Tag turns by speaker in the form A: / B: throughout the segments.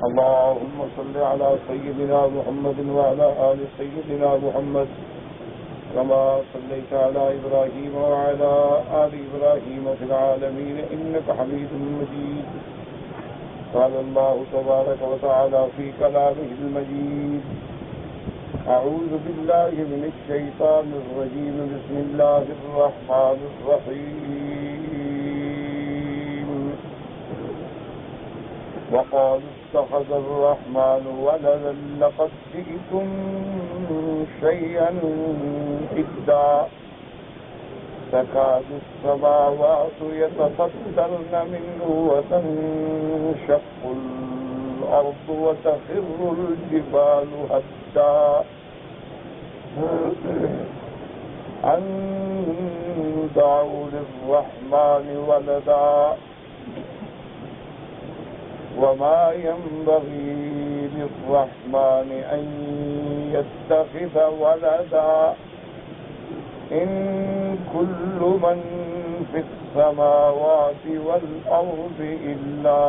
A: اللهم صل على سيدنا محمد وعلى آل سيدنا محمد كما صليت على إبراهيم وعلى آل إبراهيم في العالمين إنك حميد مجيد. قال الله تبارك وتعالى في كلامه المجيد: أعوذ بالله من الشيطان الرجيم. بسم الله الرحمن الرحيم. وقالوا اتخذ الرحمن ولدا لقد جئتم شيئا إدا تكاد السماوات يتفطرن منه وتنشق الأرض وتخر الجبال هدا أن دعوا للرحمن ولدا وما ينبغي للرحمن أن يتخذ ولدا إن كل من في السماوات والأرض إلا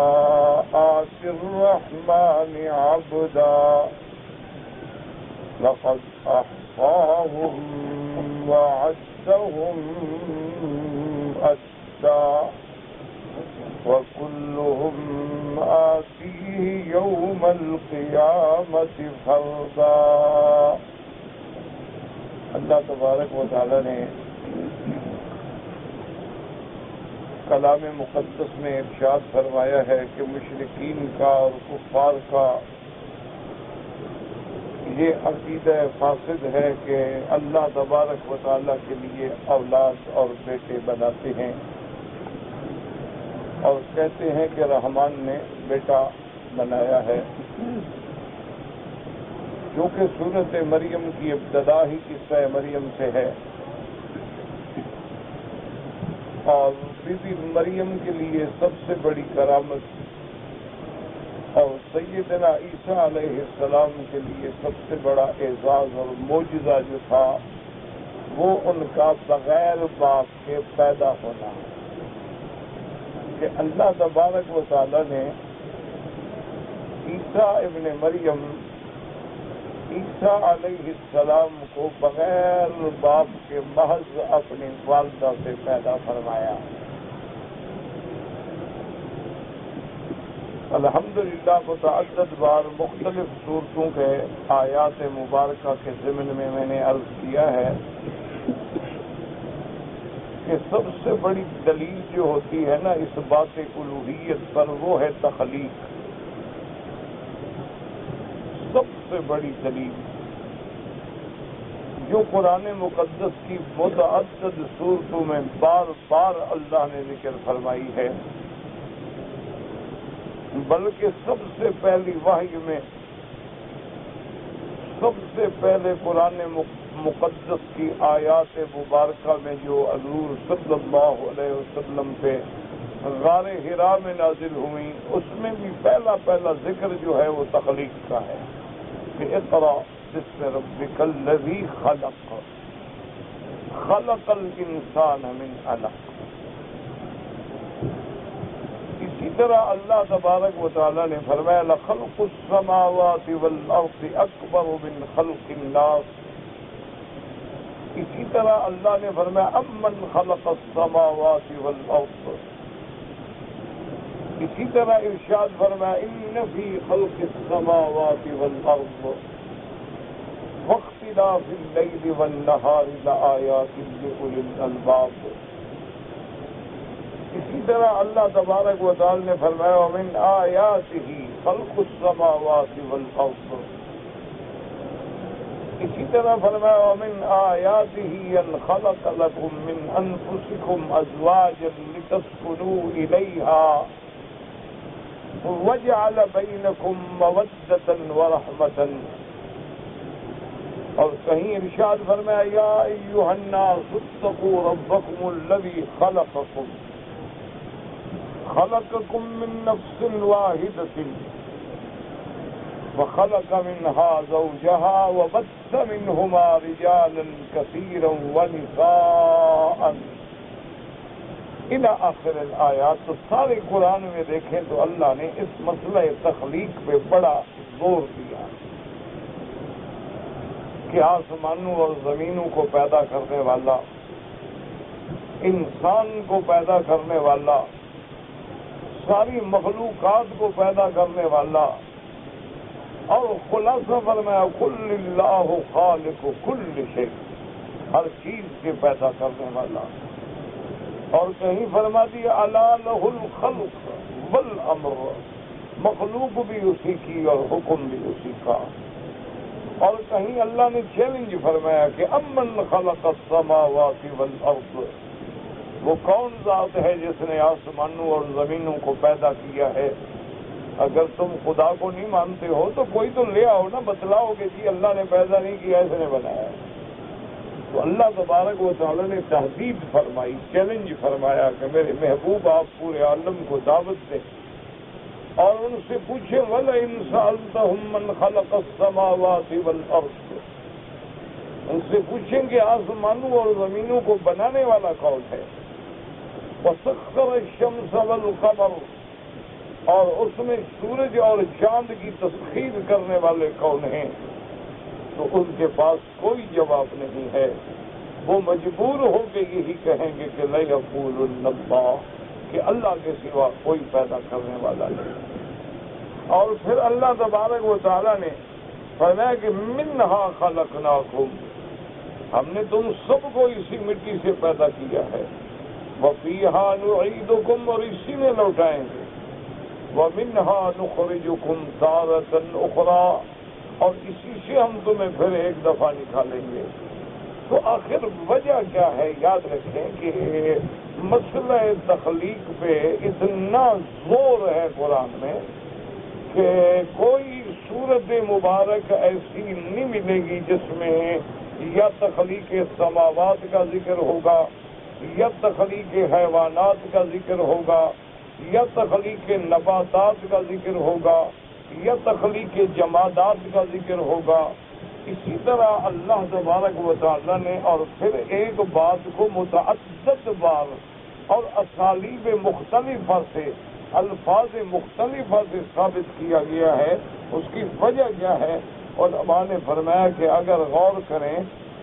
A: آتي الرحمن عبدا لقد أحصاهم وعدهم أدا وكلهم آتيه يوم القيامة فردا. اللہ تبارک و تعالی نے کلام مقدس میں ارشاد فرمایا ہے کہ مشرکین کا اور کفار کا یہ عقیدہ فاسد ہے کہ اللہ تبارک و تعالی کے لیے اولاد اور بیٹے بناتے ہیں اور کہتے ہیں کہ رحمان نے بیٹا بنایا ہے. کیونکہ سورت مریم کی ابتدا ہی قصہ مریم سے ہے اور بی بی مریم کے لیے سب سے بڑی کرامت اور سیدنا عیسیٰ علیہ السلام کے لیے سب سے بڑا اعزاز اور معجزہ جو تھا وہ ان کا بغیر باپ کے پیدا ہونا ہے کہ اللہ تبارک و تعالی نے عیسیٰ ابن مریم عیسیٰ علیہ السلام کو بغیر باپ کے محض اپنی والدہ سے پیدا فرمایا. الحمدللہ متعدد بار مختلف صورتوں کے آیات مبارکہ کے ضمن میں نے عرض کیا ہے کہ سب سے بڑی دلیل جو ہوتی ہے نا اس بات الوہیت پر وہ ہے تخلیق. سب سے بڑی دلیل جو قرآن مقدس کی متعدد صورتوں میں بار بار اللہ نے ذکر فرمائی ہے، بلکہ سب سے پہلی وحی میں سب سے پہلے قرآن مقدس کی آیات مبارکہ میں جو حضور صلی اللہ علیہ وسلم پہ غار حرا میں نازل ہوئی اس میں بھی پہلا ذکر جو ہے وہ تخلیق کا ہے کہ اقرأ بسم ربک الذی خلق الانسان من علق. اسی طرح اللہ تبارک و تعالی نے فرمایا لخلق السماوات والارض اکبر من خلق الناس. اسی طرح اللہ نے فرمایا امن خلق السماوات والارض. اسی طرح ارشاد فرمایا ان فی خلق السماوات والارض واختلاف اللیل والنہار لآیات لأولی الالباب. اسی طرح اللہ تبارک و تعالی نے فرمایا ومن آیاتہ خلق السماوات والارض. اسی طرح فرمایا ومن آیاتہ ان خلق لکم من انفسکم ازواجا لتسکنوا الیہا وجعل بینکم مودۃ ورحمۃ. اور کہیں ارشاد فرمایا یا ایھا الناس اتقوا ربکم الذی خلقکم من نفس واحدۃ وخلق منها زوجها وبث منهما رجالا كثيرا ونساء الی آخر الآیات۔ تو سارے قرآن میں دیکھیں تو اللہ نے اس مسئلہ تخلیق پہ بڑا زور دیا کہ آسمانوں اور زمینوں کو پیدا کرنے والا، انسان کو پیدا کرنے والا، ساری مخلوقات کو پیدا کرنے والا، اور خلاصہ فرمایا کل اللہ خالق کل شیء، ہر چیز کے پیدا کرنے والا۔ اور کہیں فرما دیا الا لہ الخلق والامر، مخلوق بھی اسی کی اور حکم بھی اسی کا۔ اور کہیں اللہ نے چیلنج فرمایا کہ امن خلق السماوات والارض، وہ کون ذات ہے جس نے آسمانوں اور زمینوں کو پیدا کیا ہے؟ اگر تم خدا کو نہیں مانتے ہو تو کوئی تو لے آؤ نا، بتلاؤ کہ جی اللہ نے پیدا نہیں کیا، اس نے بنایا ہے۔ تو اللہ تبارک و تعالی نے تہدید فرمائی، چیلنج فرمایا کہ میرے محبوب آپ پورے عالم کو دعوت دیں اور ان سے پوچھیں وَلَئِن سَأَلْتَهُم مَّنْ خَلَقَ السَّمَاوَاتِ وَالْأَرْضِ، ان سے پوچھیں کہ آسمانوں اور زمینوں کو بنانے والا کون ہے؟ وَسَخَّرَ الشَّمْسَ وَالْقَمَرَ، اور اس میں سورج اور چاند کی تسخیر کرنے والے کون ہیں؟ تو ان کے پاس کوئی جواب نہیں ہے، وہ مجبور ہو کے یہی کہیں گے کہ لَيَقُولُنَّ اللَّهُ، کہ اللہ کے سوا کوئی پیدا کرنے والا نہیں۔ اور پھر اللہ تبارک و تعالیٰ نے فرمایا کہ مِنْهَا خَلَقْنَاكُمْ، ہم نے تم سب کو اسی مٹی سے پیدا کیا ہے، وَفِيهَا نُعِيدُكُمْ، اور اسی میں لوٹائیں گے، وَمِنْهَا نُخْرِجُكُمْ تَارَةً أُخْرَىٰ، اور اسی سے ہم تمہیں پھر ایک دفعہ نکالیں گے۔ تو آخر وجہ کیا ہے؟ یاد رکھیں کہ مسئلہ تخلیق پہ اتنا زور ہے قرآن میں کہ کوئی صورت مبارک ایسی نہیں ملے گی جس میں یا تخلیق سماوات کا ذکر ہوگا، یا تخلیق حیوانات کا ذکر ہوگا، یا تخلیق نباتات کا ذکر ہوگا، یا تخلیق جمادات کا ذکر ہوگا۔ اسی طرح اللہ تبارک و تعالیٰ نے اور پھر ایک بات کو متعدد بار اور اسالیب مختلفہ سے، الفاظ مختلفہ سے ثابت کیا گیا ہے۔ اس کی وجہ کیا ہے؟ علماء نے فرمایا کہ اگر غور کریں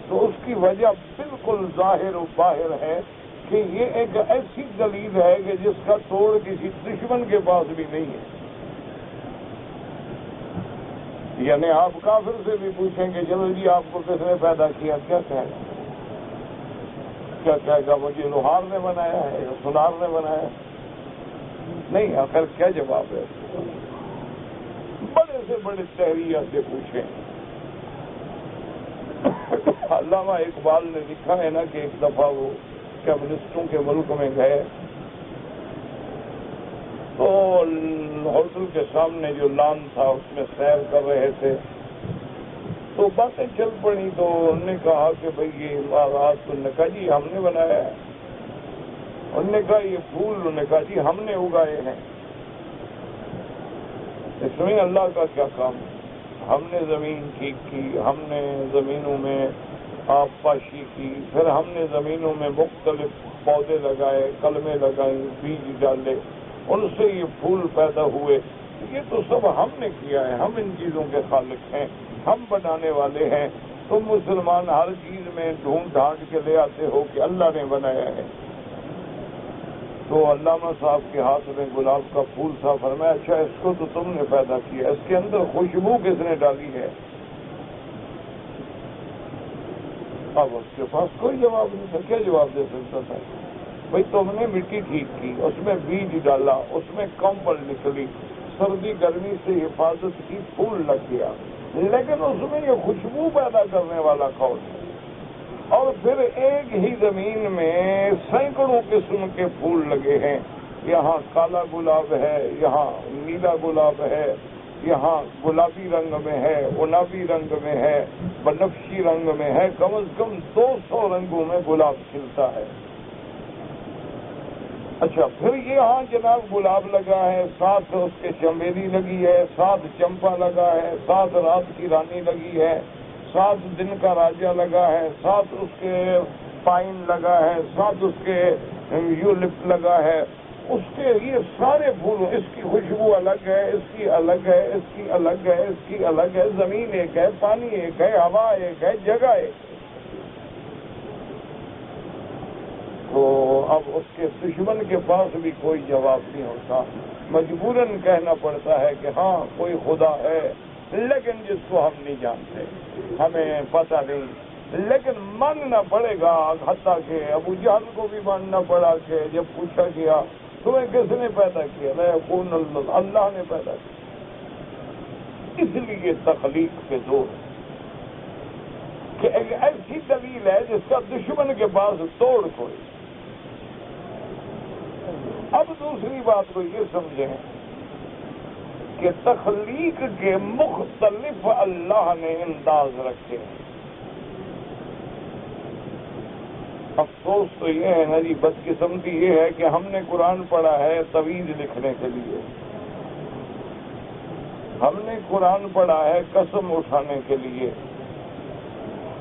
A: تو اس کی وجہ بالکل ظاہر و باہر ہے کہ یہ ایک ایسی دلیل ہے کہ جس کا توڑ کسی دشمن کے پاس بھی نہیں ہے۔ یعنی آپ کافر سے بھی پوچھیں کہ چلو جی آپ کو کس نے پیدا کیا، کیا کہے گا؟ کیا کہے گا مجھے لوہار نے بنایا ہے یا سونار نے بنایا ہے؟ نہیں، آخر کیا جواب ہے؟ بڑے سے بڑے تحریہ سے پوچھیں۔ علامہ اقبال نے لکھا ہے نا کہ ایک دفعہ وہ کمیونسٹوں کے ملک میں گئے تو ہوٹل کے سامنے جو لان تھا اس میں سیر کر رہے تھے تو باتیں چل پڑی، تو انہوں نے کہا کہ بھئی یہ امارات، انہوں نے کہا جی ہم نے بنایا ہے، انہوں نے کہا یہ پھول، انہوں نے کہا جی ہم نے اگائے ہیں۔ اس میں اللہ کا کیا کام؟ ہم نے زمین ٹھیک کی، ہم نے زمینوں میں آب پاشی کی، پھر ہم نے زمینوں میں مختلف پودے لگائے، کلمیں لگائیں، بیج ڈالے، ان سے یہ پھول پیدا ہوئے۔ یہ تو سب ہم نے کیا ہے، ہم ان چیزوں کے خالق ہیں، ہم بنانے والے ہیں۔ تم مسلمان ہر چیز میں ڈھونڈ ڈھانٹ کے لے آتے ہو کہ اللہ نے بنایا ہے۔ تو علامہ صاحب کے ہاتھ میں گلاب کا پھول تھا، فرمایا اچھا اس کو تو تم نے پیدا کیا، اس کے اندر خوشبو کس نے ڈالی ہے؟ اب اس کے پاس کوئی جواب نہیں تھا، کیا جواب دے سکتا تھا؟ بھئی تم نے مٹی ٹھیک کی، اس میں بیج ڈالا، اس میں کمبل نکلی، سردی گرمی سے حفاظت کی، پھول لگ گیا، لیکن اس میں یہ خوشبو پیدا کرنے والا کون ہے؟ اور پھر ایک ہی زمین میں سینکڑوں قسم کے پھول لگے ہیں، یہاں کالا گلاب ہے، یہاں نیلا گلاب ہے، یہاں گلابی رنگ میں ہے، گلابی رنگ میں ہے، بنفشی رنگ میں ہے، کم از کم 200 رنگوں میں گلاب کھلتا ہے۔ اچھا پھر یہاں جناب گلاب لگا ہے، ساتھ اس کے چمیلی لگی ہے، ساتھ چمپا لگا ہے، ساتھ رات کی رانی لگی ہے، ساتھ دن کا راجہ لگا ہے، ساتھ اس کے پائن لگا ہے، ساتھ اس کے یولپ لگا ہے، اس کے یہ سارے پھولوں، اس کی خوشبو الگ ہے، اس کی الگ ہے، اس کی الگ ہے، اس کی الگ ہے، زمین ایک ہے، پانی ایک ہے، ہوا ایک ہے، جگہ ایک۔ تو اب اس کے دشمن کے پاس بھی کوئی جواب نہیں ہوتا، مجبوراً کہنا پڑتا ہے کہ ہاں کوئی خدا ہے، لیکن جس کو ہم نہیں جانتے، ہمیں پتہ نہیں، لیکن ماننا پڑے گا۔ حتیٰ کہ ابو جہل کو بھی ماننا پڑا کہ جب پوچھا گیا تمہیں کس نے پیدا کیا، کون؟ اللہ نے پیدا کیا۔ اس لیے تخلیق پہ زور کہ ایک ایسی دلیل ہے جس کا دشمن کے پاس توڑ کوئی۔ اب دوسری بات کو یہ سمجھیں کہ تخلیق کے مختلف اللہ نے انداز رکھے ہیں۔ افسوس تو یہ ہے نا جی، بدقسمتی یہ ہے کہ ہم نے قرآن پڑھا ہے تویز لکھنے کے لیے، ہم نے قرآن پڑھا ہے قسم اٹھانے کے لیے،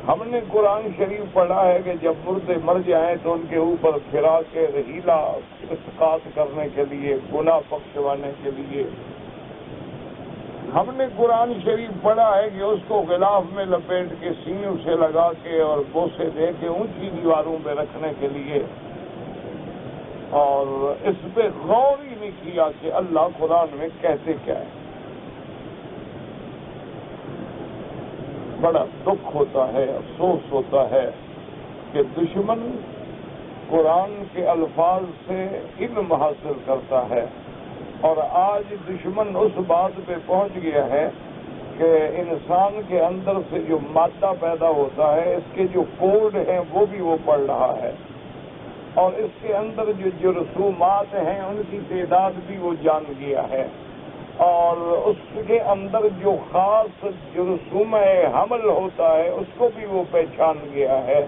A: ہم نے قرآن شریف پڑھا ہے کہ جب مردے مر جائیں تو ان کے اوپر پھرا کے رحیلہ اسقاط کرنے کے لیے، گناہ بخشوانے کے لیے، ہم نے قرآن شریف پڑھا ہے کہ اس کو غلاف میں لپیٹ کے سینوں سے لگا کے اور بوسے دے کے اونچی دیواروں پہ رکھنے کے لیے، اور اس پہ غور ہی نہیں کیا کہ اللہ قرآن میں کہتے کیا ہے۔ بڑا دکھ ہوتا ہے، افسوس ہوتا ہے کہ دشمن قرآن کے الفاظ سے علم حاصل کرتا ہے، اور آج دشمن اس بات پہ پہنچ گیا ہے کہ انسان کے اندر سے جو مادہ پیدا ہوتا ہے، اس کے جو کوڈ ہیں وہ بھی وہ پڑھ رہا ہے، اور اس کے اندر جو رسومات ہیں ان کی تعداد بھی وہ جان گیا ہے، اور اس کے اندر جو خاص جو رسوم حمل ہوتا ہے اس کو بھی وہ پہچان گیا ہے۔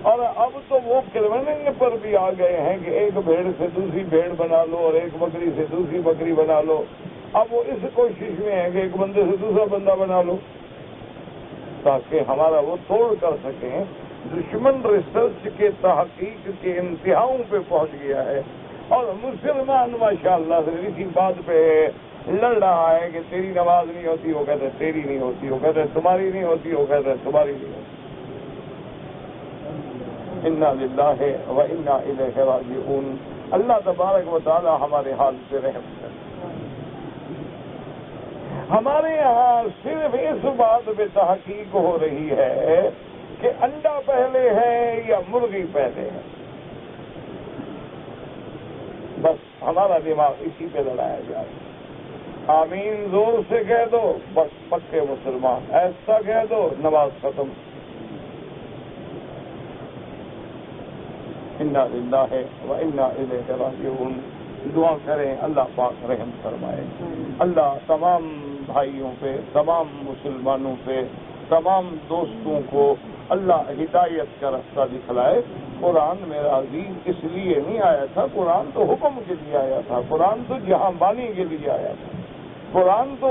A: اور اب تو وہ کلوننگ پر بھی آ گئے ہیں کہ ایک بھیڑ سے دوسری بھیڑ بنا لو اور ایک بکری سے دوسری بکری بنا لو۔ اب وہ اس کوشش میں ہے کہ ایک بندے سے دوسرا بندہ بنا لو تاکہ ہمارا وہ توڑ کر سکیں۔ دشمن ریسرچ کے تحقیق کے انتہاؤں پہ پہنچ گیا ہے، اور مسلمان ماشاءاللہ سے اسی بات پہ لڑ رہا ہے کہ تیری نماز نہیں ہوتی، وہ کہتے ہیں تیری نہیں ہوتی، وہ کہتے ہیں تمہاری نہیں ہوتی، وہ کہتے ہیں تمہاری نہیں ہوتی۔ انا للہ و انا الیہ راجعون۔ اللہ تبارک و تعالی ہمارے حال سے رحم کرے۔ ہمارے یہاں صرف اس بات پہ تحقیق ہو رہی ہے کہ انڈا پہلے ہے یا مرغی پہلے ہے، بس ہمارا دماغ اسی پہ لڑایا جا رہا ہے۔ آمین زور سے کہہ دو، بس پکے مسلمان، ایسا کہہ دو نماز ختم۔ انا للہ و انا الیہ راجعون۔ دعا کریں اللہ پاک رحم فرمائے۔ اللہ تمام بھائیوں پہ، تمام مسلمانوں پہ، تمام دوستوں کو اللہ ہدایت کا رستہ دکھلائے۔ قرآن میرا عزیز اس لیے نہیں آیا تھا، قرآن تو حکم کے لیے آیا تھا، قرآن تو جہاں بانی کے لیے آیا تھا، قرآن تو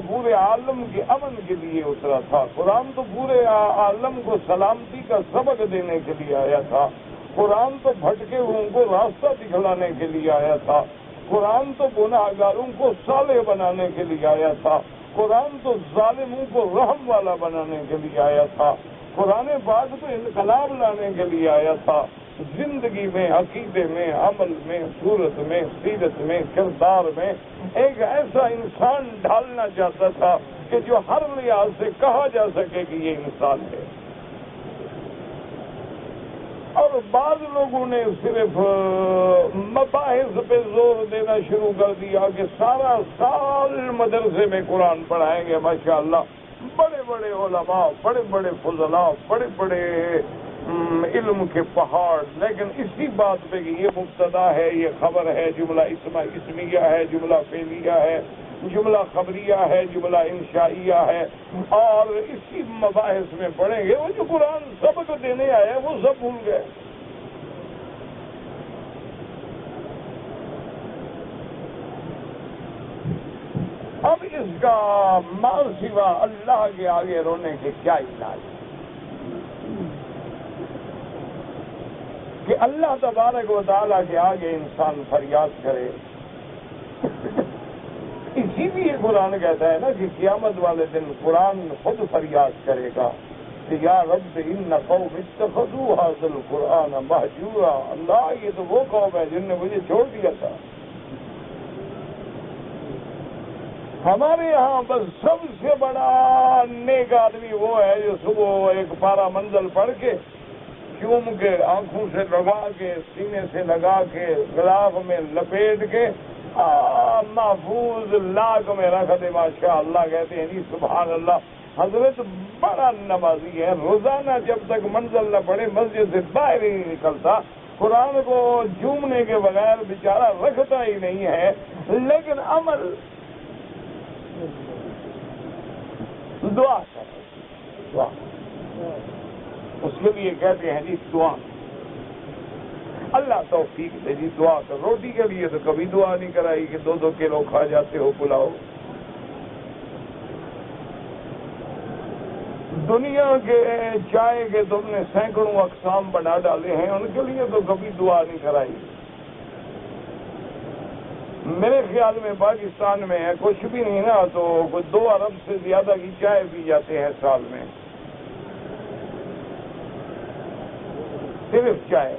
A: پورے عالم کے امن کے لیے اترا تھا، قرآن تو پورے عالم کو سلامتی کا سبق دینے کے لیے آیا تھا، قرآن تو بھٹکے ہوئوں کو راستہ دکھلانے کے لیے آیا تھا، قرآن تو گناہ گاروں کو صالح بنانے کے لیے آیا تھا، قرآن تو ظالموں کو رحم والا بنانے کے لیے آیا تھا، قرآن پاک تو انقلاب لانے کے لیے آیا تھا، زندگی میں، عقیدے میں، عمل میں، صورت میں، سیرت میں، کردار میں ایک ایسا انسان ڈھالنا چاہتا تھا کہ جو ہر لحاظ سے کہا جا سکے کہ یہ انسان ہے۔ اور بعض لوگوں نے صرف مباحث پہ زور دینا شروع کر دیا کہ سارا سال مدرسے میں قرآن پڑھائیں گے، ماشاءاللہ بڑے بڑے علماء، بڑے بڑے فضلاء، بڑے بڑے علم کے پہاڑ، لیکن اسی بات پہ کہ یہ مبتدا ہے، یہ خبر ہے، جملہ اسمیہ ہے، جملہ فعلیہ ہے، جملہ خبریہ ہے، جملہ انشائیہ ہے، اور اسی مباحث میں پڑھیں گے۔ وہ جو قرآن سبق دینے آئے وہ سب بھول گئے۔ اب اس کا ماں سوا اللہ کے آگے رونے کے کیا علاج ہے؟ کہ اللہ تبارک و تعالیٰ کے آگے انسان فریاد کرے. اسی لیے قرآن کہتا ہے نا کہ قیامت والے دن قرآن خود فریاد کرے گا کہ یا رب ان قوم اتخذوا هذا القرآن مہجورا. اللہ یہ تو وہ قوم ہے جن نے مجھے چھوڑ دیا تھا. ہمارے یہاں بس سب سے بڑا نیک آدمی وہ ہے جو صبح ایک پارا منزل پڑھ کے چوم کے آنکھوں سے لگا کے سینے سے لگا کے غلاف میں لپیٹ کے محفوظ لاک میں رکھ دے. ماشاء اللہ کہتے ہیں جی سبحان اللہ. حضرت بڑا نمازی ہے, روزانہ جب تک منزل نہ پڑے مسجد سے باہر ہی نہیں نکلتا, قرآن کو جومنے کے بغیر بیچارہ رکھتا ہی نہیں ہے. لیکن عمل دعا کرے, دعا اس کے لیے کہتے ہیں جی دعا. اللہ توفیق دے جی دعا کر. روٹی کے لیے تو کبھی دعا نہیں کرائی کہ 2-2 کلو کھا جاتے ہو پلاؤ. دنیا کے چائے کے تم نے سینکڑوں اقسام بنا ڈالے ہیں, ان کے لیے تو کبھی دعا نہیں کرائی. میرے خیال میں پاکستان میں کچھ بھی نہیں نا تو کوئی 2 ارب سے زیادہ کی چائے پی جاتے ہیں سال میں, صرف چائے.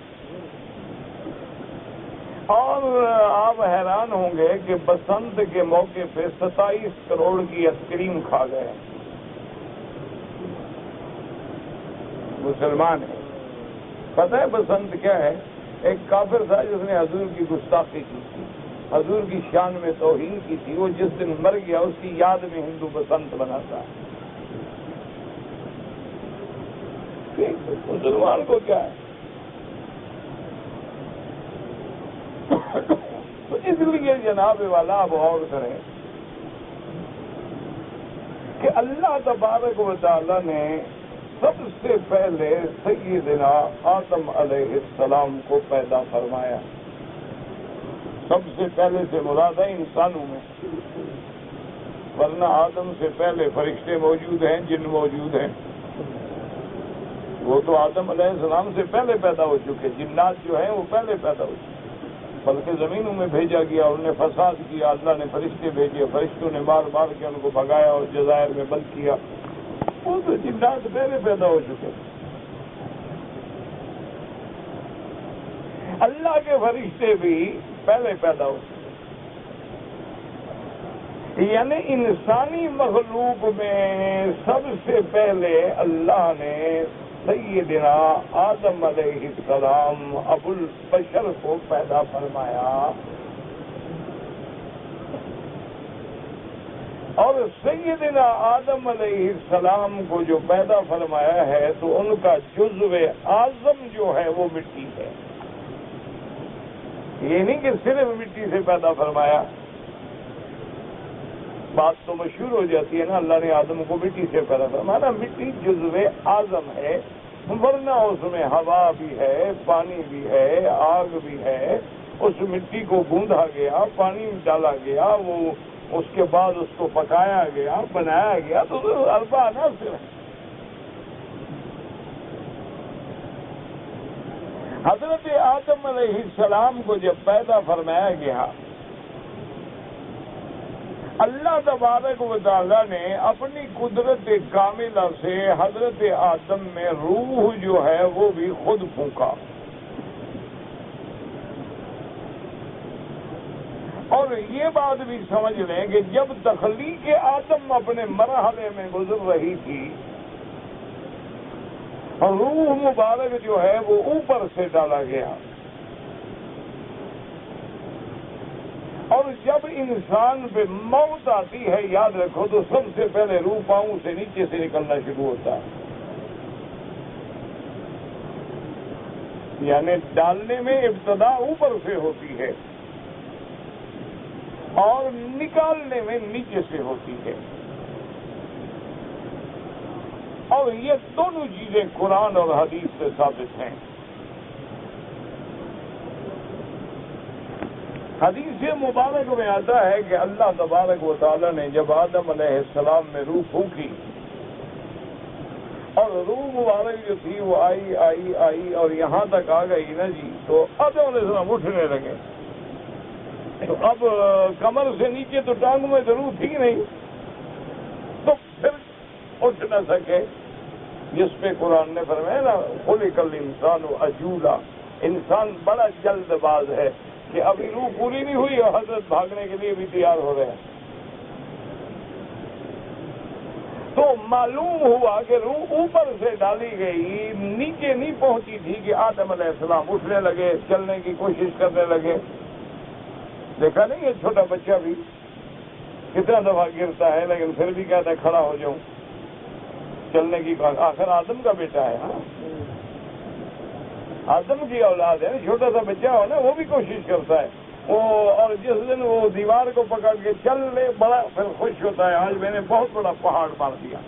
A: اور آپ حیران ہوں گے کہ بسنت کے موقع پہ 27 کروڑ کی آئس کریم کھا گئے. مسلمان ہے. پتہ ہے بسنت کیا ہے؟ ایک کافر تھا جس نے حضور کی گستاخی کی تھی, حضور کی شان میں توہین کی تھی. وہ جس دن مر گیا اس کی یاد میں ہندو بسنت مناتا ہے. مسلمان کو کیا ہے؟ تو اس لیے جناب والا اب غور کریں کہ اللہ تبارک و تعالی نے سب سے پہلے سیدنا آدم علیہ السلام کو پیدا فرمایا. سب سے پہلے سے مراد ہے انسانوں میں, ورنہ آدم سے پہلے فرشتے موجود ہیں, جن موجود ہیں. وہ تو آدم علیہ السلام سے پہلے پیدا ہو چکے. جنات جو ہیں وہ پہلے پیدا ہو چکے, بلکہ زمینوں میں بھیجا گیا, انہوں نے فساد کیا, اللہ نے فرشتے بھیجے, فرشتوں نے مار مار کے ان کو بھگایا اور جزائر میں بند کیا. وہ تو جنات پہلے پیدا ہو چکے. اللہ کے فرشتے بھی پہلے پیدا ہو چکے. یعنی انسانی مخلوق میں سب سے پہلے اللہ نے سیدنا آدم علیہ السلام ابو البشر کو پیدا فرمایا. اور سیدنا آدم علیہ السلام کو جو پیدا فرمایا ہے تو ان کا جزو اعظم جو ہے وہ مٹی ہے. یہ نہیں کہ صرف مٹی سے پیدا فرمایا. بات تو مشہور ہو جاتی ہے نا, اللہ نے آدم کو مٹی سے پیدا فرمایا. مٹی جزو اعظم ہے, ورنہ اس میں ہوا بھی ہے, پانی بھی ہے, آگ بھی ہے. اس مٹی کو گوندھا گیا, پانی ڈالا گیا, وہ اس کے بعد اس کو پکایا گیا, بنایا گیا. تو اربع عناصر ہیں. حضرت آدم علیہ السلام کو جب پیدا فرمایا گیا, اللہ تبارک و تعالیٰ نے اپنی قدرت کاملہ سے حضرت آدم میں روح جو ہے وہ بھی خود پھونکا. اور یہ بات بھی سمجھ لیں کہ جب تخلیق آدم اپنے مرحلے میں گزر رہی تھی, روح مبارک جو ہے وہ اوپر سے ڈالا گیا. اور جب انسان پہ موت آتی ہے, یاد رکھو, تو سب سے پہلے روح پاؤں سے نیچے سے نکلنا شروع ہوتا ہے. یعنی ڈالنے میں ابتدا اوپر سے ہوتی ہے اور نکالنے میں نیچے سے ہوتی ہے. اور یہ دونوں چیزیں قرآن اور حدیث سے ثابت ہیں. حدیث مبارک میں آتا ہے کہ اللہ تبارک و تعالیٰ نے جب آدم علیہ السلام میں روح پھونکی اور روح مبارک جو تھی وہ آئی آئی آئی اور یہاں تک آ گئی نا جی، تو آدم علیہ السلام اٹھنے لگے، تو اب کمر سے نیچے تو ٹانگ میں ضرور تھی نہیں، تو پھر اٹھ نہ سکے، جس پہ قرآن نے فرمایا نا خلق الانسان عجولا، انسان بڑا جلد باز ہے کہ ابھی روح پوری نہیں ہوئی اور حضرت بھاگنے کے لیے بھی تیار ہو رہے ہیں۔ تو معلوم ہوا کہ روح اوپر سے ڈالی گئی، نیچے نہیں پہنچی تھی کہ آدم علیہ السلام اٹھنے لگے، چلنے کی کوشش کرنے لگے۔ دیکھا نہیں یہ چھوٹا بچہ بھی کتنا دفعہ گرتا ہے لیکن پھر بھی کہتا ہے کھڑا ہو جاؤں، چلنے کی، آخر آدم کا بیٹا ہے، ہاں آدم کی اولاد ہے، چھوٹا سا بچہ ہو نا وہ بھی کوشش کرتا ہے وہ، اور جس دن وہ دیوار کو پکڑ کے چل لے بڑا پھر خوش ہوتا ہے، آج میں نے بہت بڑا پہاڑ مار دیا۔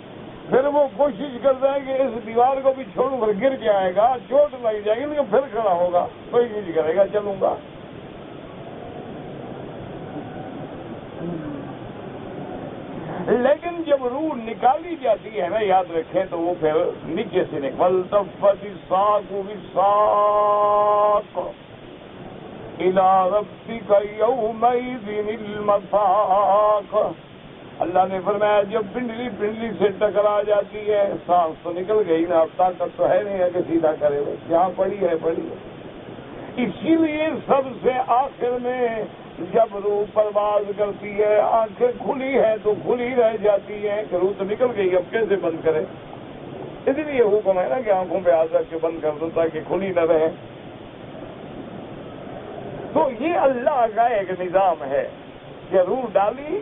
A: پھر وہ کوشش کرتا ہے کہ اس دیوار کو بھی چھوڑوں، پھر گر جائے گا، چوٹ لگ جائے گی، لیکن پھر کھڑا ہوگا، کوشش کرے گا چلوں گا۔ لیکن جب روح نکالی جاتی ہے نا، یاد رکھیں تو وہ پھر نیچے سے وَالْتَفَّتِ السَّاقُ بِالسَّاقِ إِلَىٰ رَبِّكَ يَوْمَئِذٍ الْمَسَاقُ۔ اللہ نے فرمایا جب پنڈلی پنڈلی سے ٹکرا جاتی ہے، سانس تو نکل گئی نا، اب طاقت تو ہے نہیں ہے کہ سیدھا کرے، جہاں پڑی ہے پڑی ہے۔ اسی لیے سب سے آخر میں جب روح پرواز کرتی ہے، آنکھیں کھلی ہے تو کھلی رہ جاتی ہیں کہ روح تو نکل گئی، اب کیسے بند کرے؟ اس لیے حکم ہے نا کہ آنکھوں پہ ہاتھ رکھ کے بند کر دو تاکہ کھلی نہ رہے۔ تو یہ اللہ کا ایک نظام ہے کہ روح ڈالی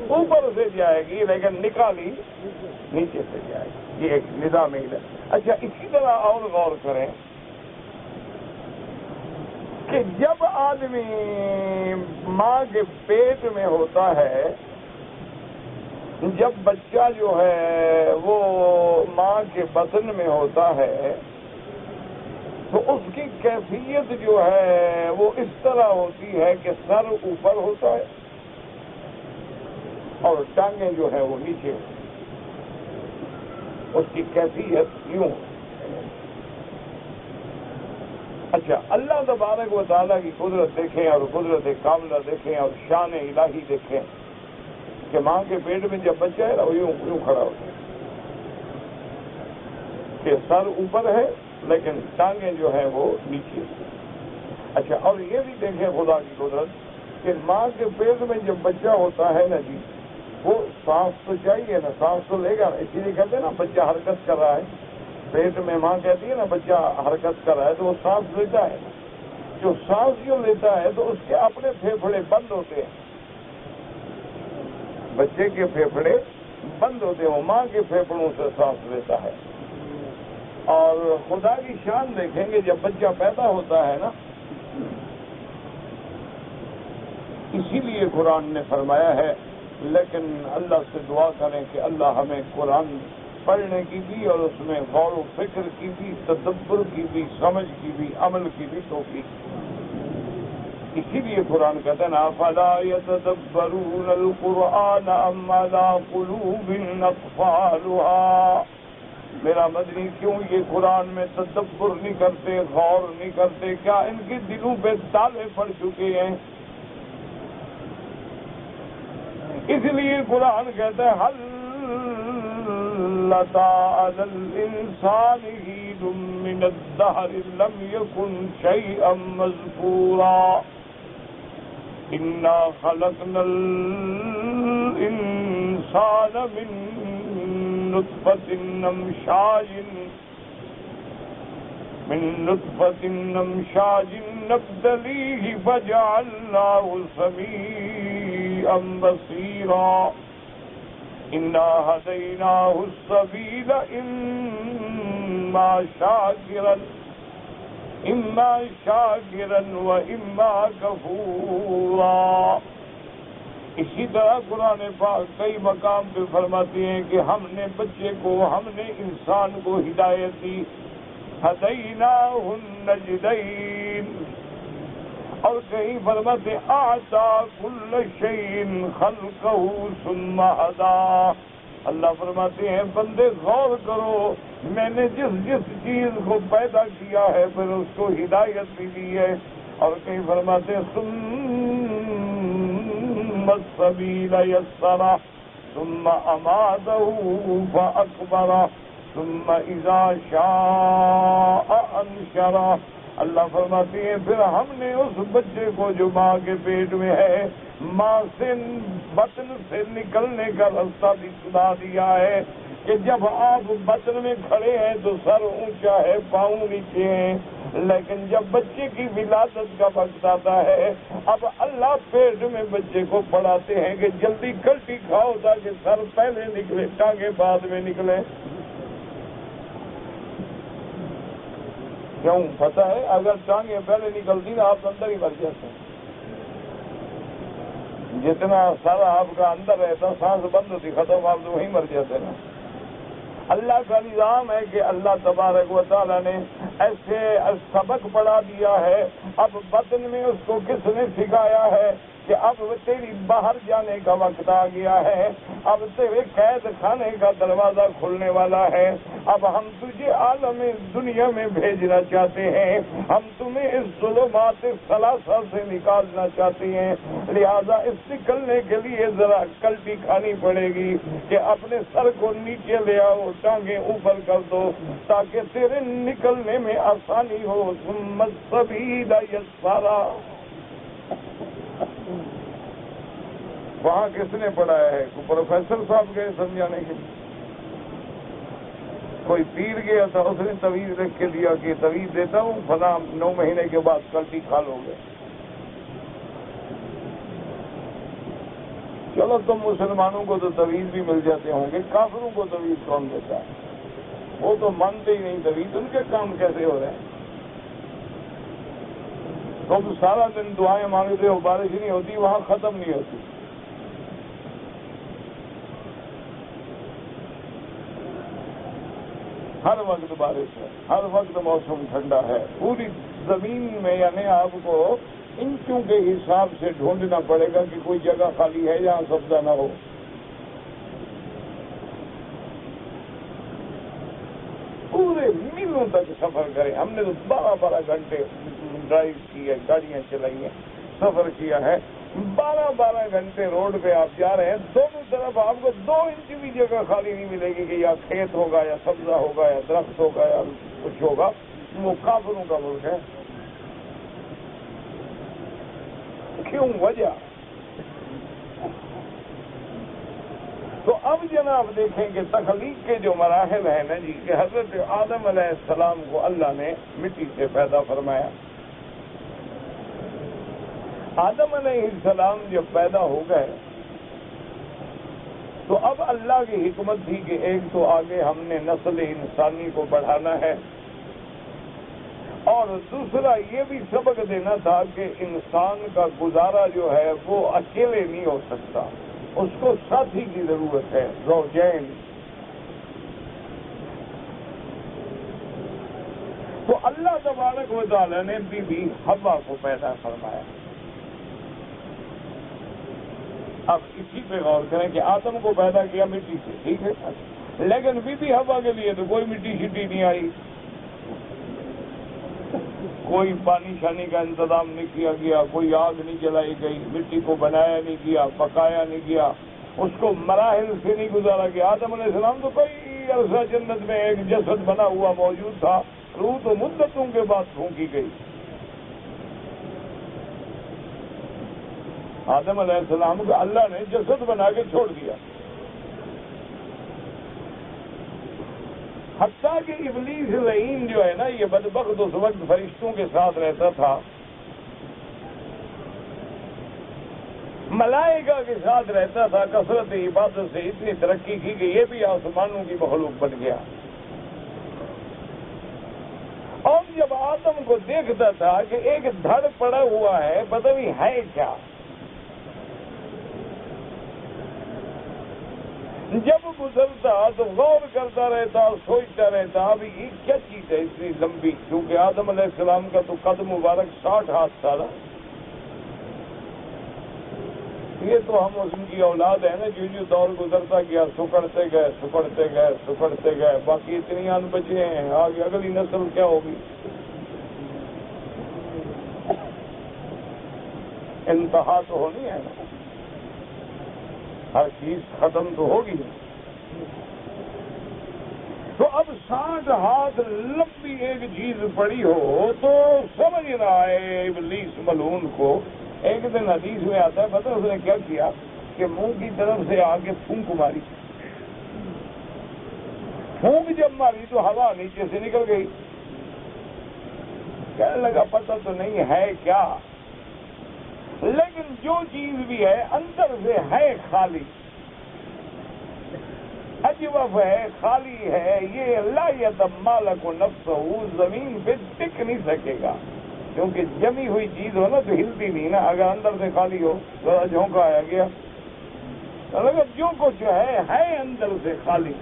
A: اوپر سے جائے گی لیکن نکالی نیچے سے جائے گی، یہ ایک نظام ہے۔ اچھا اسی طرح اور غور کریں کہ جب آدمی ماں کے پیٹ میں ہوتا ہے، جب بچہ جو ہے وہ ماں کے بطن میں ہوتا ہے، تو اس کی کیفیت جو ہے وہ اس طرح ہوتی ہے کہ سر اوپر ہوتا ہے اور ٹانگیں جو ہیں وہ نیچے، اس کی کیفیت یوں۔ اچھا اللہ تبارک و تعالیٰ کی قدرت دیکھیں اور قدرت کاملہ دیکھیں اور شان الہی دیکھیں کہ ماں کے پیٹ میں جب بچہ ہے نا وہ یوں کھڑا ہوتا ہے کہ سر اوپر ہے لیکن ٹانگیں جو ہیں وہ نیچے۔ اچھا اور یہ بھی دیکھیں خدا کی قدرت کہ ماں کے پیٹ میں جب بچہ ہوتا ہے نا جی، وہ سانس تو چاہیے نا، سانس تو لے گا، اسی لیے کہتے ہیں نا بچہ حرکت کر رہا ہے، پیٹ میں ماں کہتی ہے نا بچہ حرکت کر رہا ہے تو وہ سانس لیتا ہے، جو سانس جو لیتا ہے تو اس کے اپنے پھیپھڑے بند ہوتے ہیں، بچے کے پھیپھڑے بند ہوتے ہیں، وہ ماں کے پھیپھڑوں سے سانس لیتا ہے۔ اور خدا کی شان دیکھیں گے جب بچہ پیدا ہوتا ہے نا، اسی لیے قرآن نے فرمایا ہے، لیکن اللہ سے دعا کریں کہ اللہ ہمیں قرآن پڑھنے کی بھی اور اس میں غور و فکر کی بھی، تدبر کی بھی، سمجھ کی بھی، عمل کی بھی توفیق۔ اسی لیے قرآن کہتے ہیں افلا یتدبرون القرآن ام علی قلوب اقفالها، میرا مدنی کیوں یہ قرآن میں تدبر نہیں کرتے، غور نہیں کرتے، کیا ان کے دلوں پہ تالے پڑ چکے ہیں؟ اس لیے قرآن کہتا ہے حل لتا علی الانسان حین من الدہر لم یکن شیئا مذکورا انا خلقنا الانسان من نطفة نمشاج نبتليه فجعلناه سميعا بصيرا إنا هديناه السبيل إما شاكرا وإما كفورا۔ اسی طرح قرآن پاک کئی مقام پہ فرماتے ہیں کہ ہم نے بچے کو، ہم نے انسان کو ہدایت دی، ہدیناہ النجدین، اور کہیں فرماتے اعطا کل شیء خلقہ ثم ہدا، اللہ فرماتے ہیں بندے غور کرو، میں نے جس جس چیز کو پیدا کیا ہے پھر اس کو ہدایت بھی دی ہے. اور کہیں فرماتے ہیں ثم السبیل یسرہ ثم اماتہ فاقبرہ ثم اذا شاء انشرہ. اللہ فرماتے ہیں پھر ہم نے اس بچے کو جو ماں کے پیٹ میں ہے، ماں سے بطن سے نکلنے کا راستہ بھی سنا دیا ہے کہ جب آپ بطن میں کھڑے ہیں تو سر اونچا ہے، پاؤں نیچے ہیں، لیکن جب بچے کی ولادت کا وقت آتا ہے اب اللہ پیٹ میں بچے کو پڑھاتے ہیں کہ جلدی کلٹی کھاؤ تاکہ سر پہلے نکلے، ٹانگیں بعد میں نکلے. کیوں؟ پتہ ہے اگر ٹانگیں پہلے نکلتی نا آپ اندر ہی مر جاتے ہیں. جتنا سارا آپ کا اندر رہتا سانس بند ہوتی ختم آپ تو وہیں مر جاتے نا. اللہ کا نظام ہے کہ اللہ تبارک و تعالیٰ نے ایسے سبق پڑھا دیا ہے. اب بطن میں اس کو کس نے سکھایا ہے کہ اب تیری باہر جانے کا وقت آ گیا ہے، اب تیرے قید خانے کا دروازہ کھلنے والا ہے، اب ہم تجھے عالم دنیا میں بھیجنا چاہتے ہیں، ہم تمہیں اس ظلمات ثلاثہ سے نکالنا چاہتے ہیں. لہذا اس نکلنے کے لیے ذرا کلٹی کھانی پڑے گی کہ اپنے سر کو نیچے لے آؤ، ٹانگیں اوپر کر دو تاکہ تیرے نکلنے میں آسانی ہو. ثم السبیل یسرہ. وہاں کس نے پڑھایا ہے؟ کوئی پروفیسر صاحب گئے سمجھانے کے لیے؟ کوئی پیر گیا تھا اس نے تویز لکھ کے دیا کہ تویز دیتا ہوں فلاں 9 مہینے کے بعد کلٹی کھا لو گے. چلو تم مسلمانوں کو تو تویز بھی مل جاتے ہوں گے، کافروں کو تویز کون دیتا ہے؟ وہ تو مانتے ہی نہیں تویز، ان کے کام کیسے ہو رہے ہیں؟ تم سارا دن دعائیں مانگتے ہو، بارش نہیں ہوتی، وہاں ختم نہیں ہوتی. ہر وقت بارش ہے، ہر وقت موسم ٹھنڈا ہے. پوری زمین میں یعنی آپ کو انچوں کے حساب سے ڈھونڈنا پڑے گا کہ کوئی جگہ خالی ہے جہاں سبزہ نہ ہو. پورے میلوں تک سفر کریں. ہم نے تو 12 گھنٹے ڈرائیو کی ہے، گاڑیاں چلائی ہیں، سفر کیا ہے. 12 گھنٹے روڈ پہ آپ جا رہے ہیں، دونوں طرف آپ کو 2 انچ بھی جگہ خالی نہیں ملے گی کہ یا کھیت ہوگا یا سبزہ ہوگا یا درخت ہوگا یا کچھ ہوگا. وہ کافروں کا ملک ہے. کیوں؟ وجہ تو اب جناب دیکھیں کہ تخلیق کے جو مراحل ہیں نا جی، کہ حضرت آدم علیہ السلام کو اللہ نے مٹی سے پیدا فرمایا. آدم علیہ السلام جب پیدا ہو گئے تو اب اللہ کی حکمت تھی کہ ایک تو آگے ہم نے نسل انسانی کو بڑھانا ہے، اور دوسرا یہ بھی سبق دینا تھا کہ انسان کا گزارا جو ہے وہ اکیلے نہیں ہو سکتا، اس کو ساتھی کی ضرورت ہے. زوجین. تو اللہ تبارک و تعالی نے بی بی حوا کو پیدا فرمایا. اب اسی پہ غور کریں کہ آدم کو پیدا کیا مٹی سے، ٹھیک ہے، لیکن بی بی حوا کے لیے تو کوئی مٹی شٹی نہیں آئی، کوئی پانی شانی کا انتظام نہیں کیا گیا، کوئی آگ نہیں جلائی گئی، مٹی کو بنایا نہیں گیا، پکایا نہیں گیا، اس کو مراحل سے نہیں گزارا گیا. آدم علیہ السلام تو کئی عرصہ جنت میں ایک جسد بنا ہوا موجود تھا، روح تو مدتوں کے بعد پھونکی گئی. آدم علیہ السلام کو اللہ نے جسد بنا کے چھوڑ دیا. حتیٰ کہ ابلیس لعین جو ہے نا، یہ بدبخت اس وقت فرشتوں کے ساتھ رہتا تھا، ملائکہ کے ساتھ رہتا تھا، کثرت عبادت سے اتنی ترقی کی کہ یہ بھی آسمانوں کی مخلوق بن گیا. اور جب آدم کو دیکھتا تھا کہ ایک دھڑ پڑا ہوا ہے، پتہ نہیں ہے کیا، جب گزرتا تو غور کرتا رہتا، سوچتا رہتا ابھی یہ کیا چیز ہے اتنی لمبی، کیونکہ آدم علیہ السلام کا تو قد مبارک 60 ہاتھ تھا نا. یہ تو ہم اس کی اولاد ہے نا، جو دور گزرتا گیا سکڑتے گئے، باقی اتنی ان بچے ہیں، آگے اگلی نسل کیا ہوگی؟ انتہا تو ہونی ہے نا، ہر چیز ختم تو ہوگی۔ تو اب 60 ہاتھ لمبی ایک چیز پڑی ہو تو سمجھ رہا ہے ابلیس ملعون کو۔ ایک دن حدیث میں آتا ہے، پتہ اس نے کیا کیا کہ منہ کی طرف سے آگے پھونک ماری، پھونک جب ماری تو ہوا نیچے سے نکل گئی۔ کہنے لگا پتہ تو نہیں ہے کیا، لیکن جو چیز بھی ہے اندر سے ہے خالی، اجوف ہے، خالی ہے، یہ لا یتمالک نفسہ، زمین پہ ٹک نہیں سکے گا، کیونکہ جمی ہوئی چیز ہو نا تو ہلتی نہیں نا، اگر اندر سے خالی ہو ذرا جھونکا آیا گیا، اگر جو کچھ ہے اندر سے خالی۔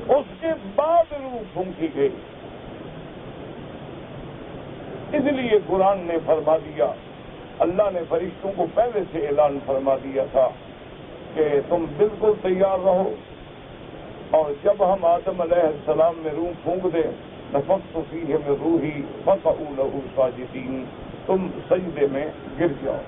A: اس کے بعد روح پھونکی گئی، اس لیے قرآن نے فرما دیا، اللہ نے فرشتوں کو پہلے سے اعلان فرما دیا تھا کہ تم بالکل تیار رہو، اور جب ہم آدم علیہ السلام میں روح پھونک دیں، نفخت فیہ من روحی فقعوا لہ ساجدین، تم سجدے میں گر جاؤ۔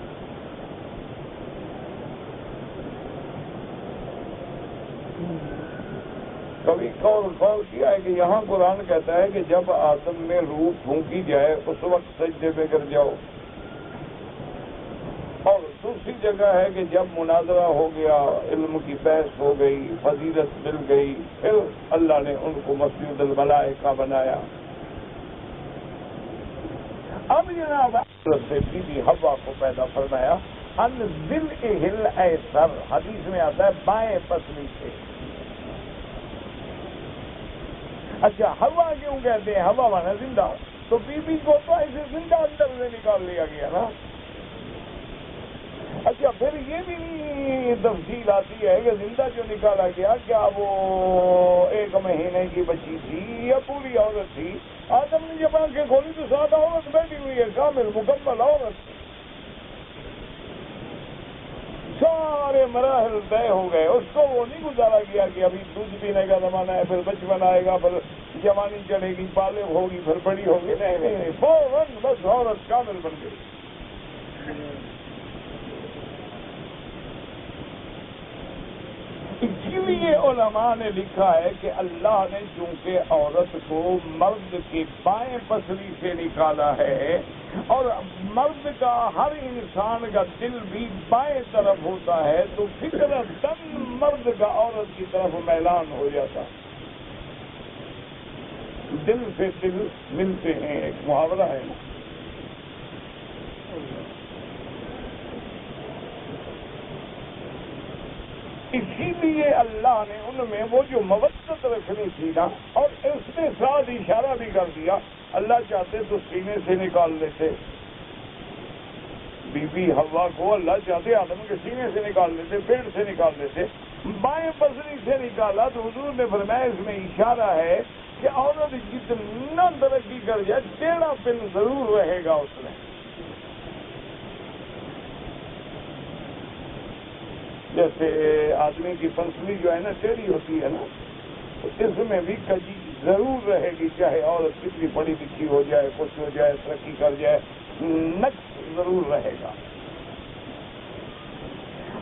A: کبھی قول کیا ہے کہ یہاں قرآن کہتا ہے کہ جب آدم میں روح پھونکی جائے اس وقت سجدے میں گر جاؤ، اور دوسری جگہ ہے کہ جب مناظرہ ہو گیا، علم کی بحث ہو گئی، فضیلت مل گئی، پھر اللہ نے ان کو مسجد الملائکہ بنایا۔ اب جناب سے بی بی حوا کو پیدا فرمایا، انزل اہل ایسر، حدیث میں آتا ہے بائیں پسلی سے۔ اچھا ہوا کیوں کہتے ہیں؟ ہوا مانا زندہ، تو بی بی کو تو ایسے زندہ اندر سے نکال لیا گیا نا۔ اچھا پھر یہ بھی تفصیل آتی ہے کہ زندہ جو نکالا گیا کیا وہ 1 مہینے کی بچی تھی یا پوری عورت تھی؟ آدم نے جب آنکھیں کھولی تو سادہ عورت بیٹھی ہوئی ہے، کامل مکمل عورت، سارے مراحل طے ہو گئے۔ اس کو وہ نہیں گزارا گیا کہ ابھی دودھ پینے کا زمانہ ہے، پھر بچپن آئے گا، پھر جوانی چڑھے گی، بالغ ہوگی، پھر بڑی ہوگی، نہیں، فوراً بس عورت کامل بن گئی۔ اسی لیے علماء نے لکھا ہے کہ اللہ نے چونکہ عورت کو مرد کی بائیں پسلی سے نکالا ہے، اور مرد کا ہر انسان کا دل بھی بائیں طرف ہوتا ہے، تو فطرتاً مرد کا عورت کی طرف میلان ہو جاتا، دل سے دل ملتے ہیں، ایک محاورہ ہے نا۔ اسی لیے اللہ نے ان میں وہ جو مودت رکھنی تھی نا، اور اس نے ساتھ اشارہ بھی کر دیا، اللہ چاہتے تو سینے سے نکال لیتے، بی بی حوا کو اللہ چاہتے آدم کے سینے سے نکال لیتے، پیٹ سے نکال لیتے، بائیں پسلی سے نکالا تو حضور نے فرمایا اس میں اشارہ ہے کہ عورت جتنا ترقی کر جائے ٹیڑھا پن ضرور رہے گا اس میں۔ جیسے آدمی کی پنسلی جو ہے نا ٹیڑھی ہوتی ہے نا، تو اس میں بھی کجی ضرور رہے گی، چاہے عورت کتنی پڑھی لکھی ہو جائے، کچھ ہو جائے، ترقی کر جائے، نقص ضرور رہے گا۔